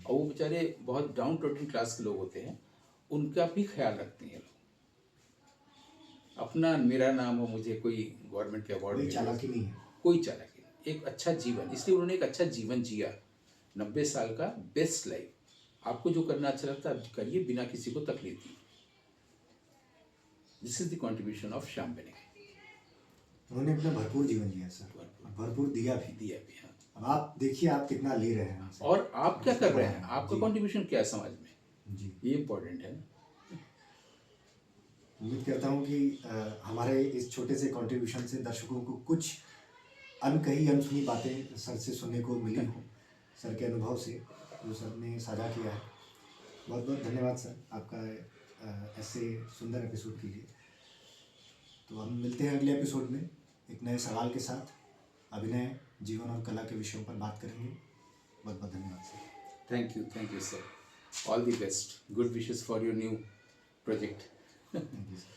Speaker 2: और वो बेचारे बहुत डाउन टू अर्थ क्लास के लोग होते हैं, उनका भी ख्याल रखते हैं लोग। अपना मेरा नाम हो, मुझे कोई गवर्नमेंट के अवार्ड
Speaker 1: कोई चालाकी नहीं है।
Speaker 2: कोई चालाकी नहीं, एक अच्छा जीवन, इसलिए उन्होंने एक अच्छा जीवन जिया, 90 साल का बेस्ट लाइफ। आपको जो करना अच्छा लगता है आप करिए, बिना किसी को तकलीफ दिए। This is the contribution of Shyam Benegal.
Speaker 1: उन्होंने अपना भरपूर जीवन जिया सर, भरपूर दिया भी।
Speaker 2: हाँ।
Speaker 1: अब आप देखिए आप कितना ले रहे हैं हमसे।
Speaker 2: और आप क्या कर रहे हैं, आपका कंट्रीब्यूशन क्या है समाज में
Speaker 1: जी,
Speaker 2: ये इम्पोर्टेंट है ना।
Speaker 1: उम्मीद करता हूँ कि हमारे इस छोटे से कंट्रीब्यूशन से दर्शकों को कुछ अनकही अनसुनी बातें सर से सुनने को मिली हों, सर के अनुभव से जो सर ने साझा किया है। बहुत बहुत धन्यवाद सर आपका ऐसे सुंदर एपिसोड के लिए। तो हम मिलते हैं अगले एपिसोड में एक नए सवाल के साथ। अभिनय, जीवन और कला के विषयों पर बात करेंगे। बहुत बहुत धन्यवाद sir.
Speaker 2: Thank you sir, all the best, good wishes for your new project.
Speaker 1: Thank you sir.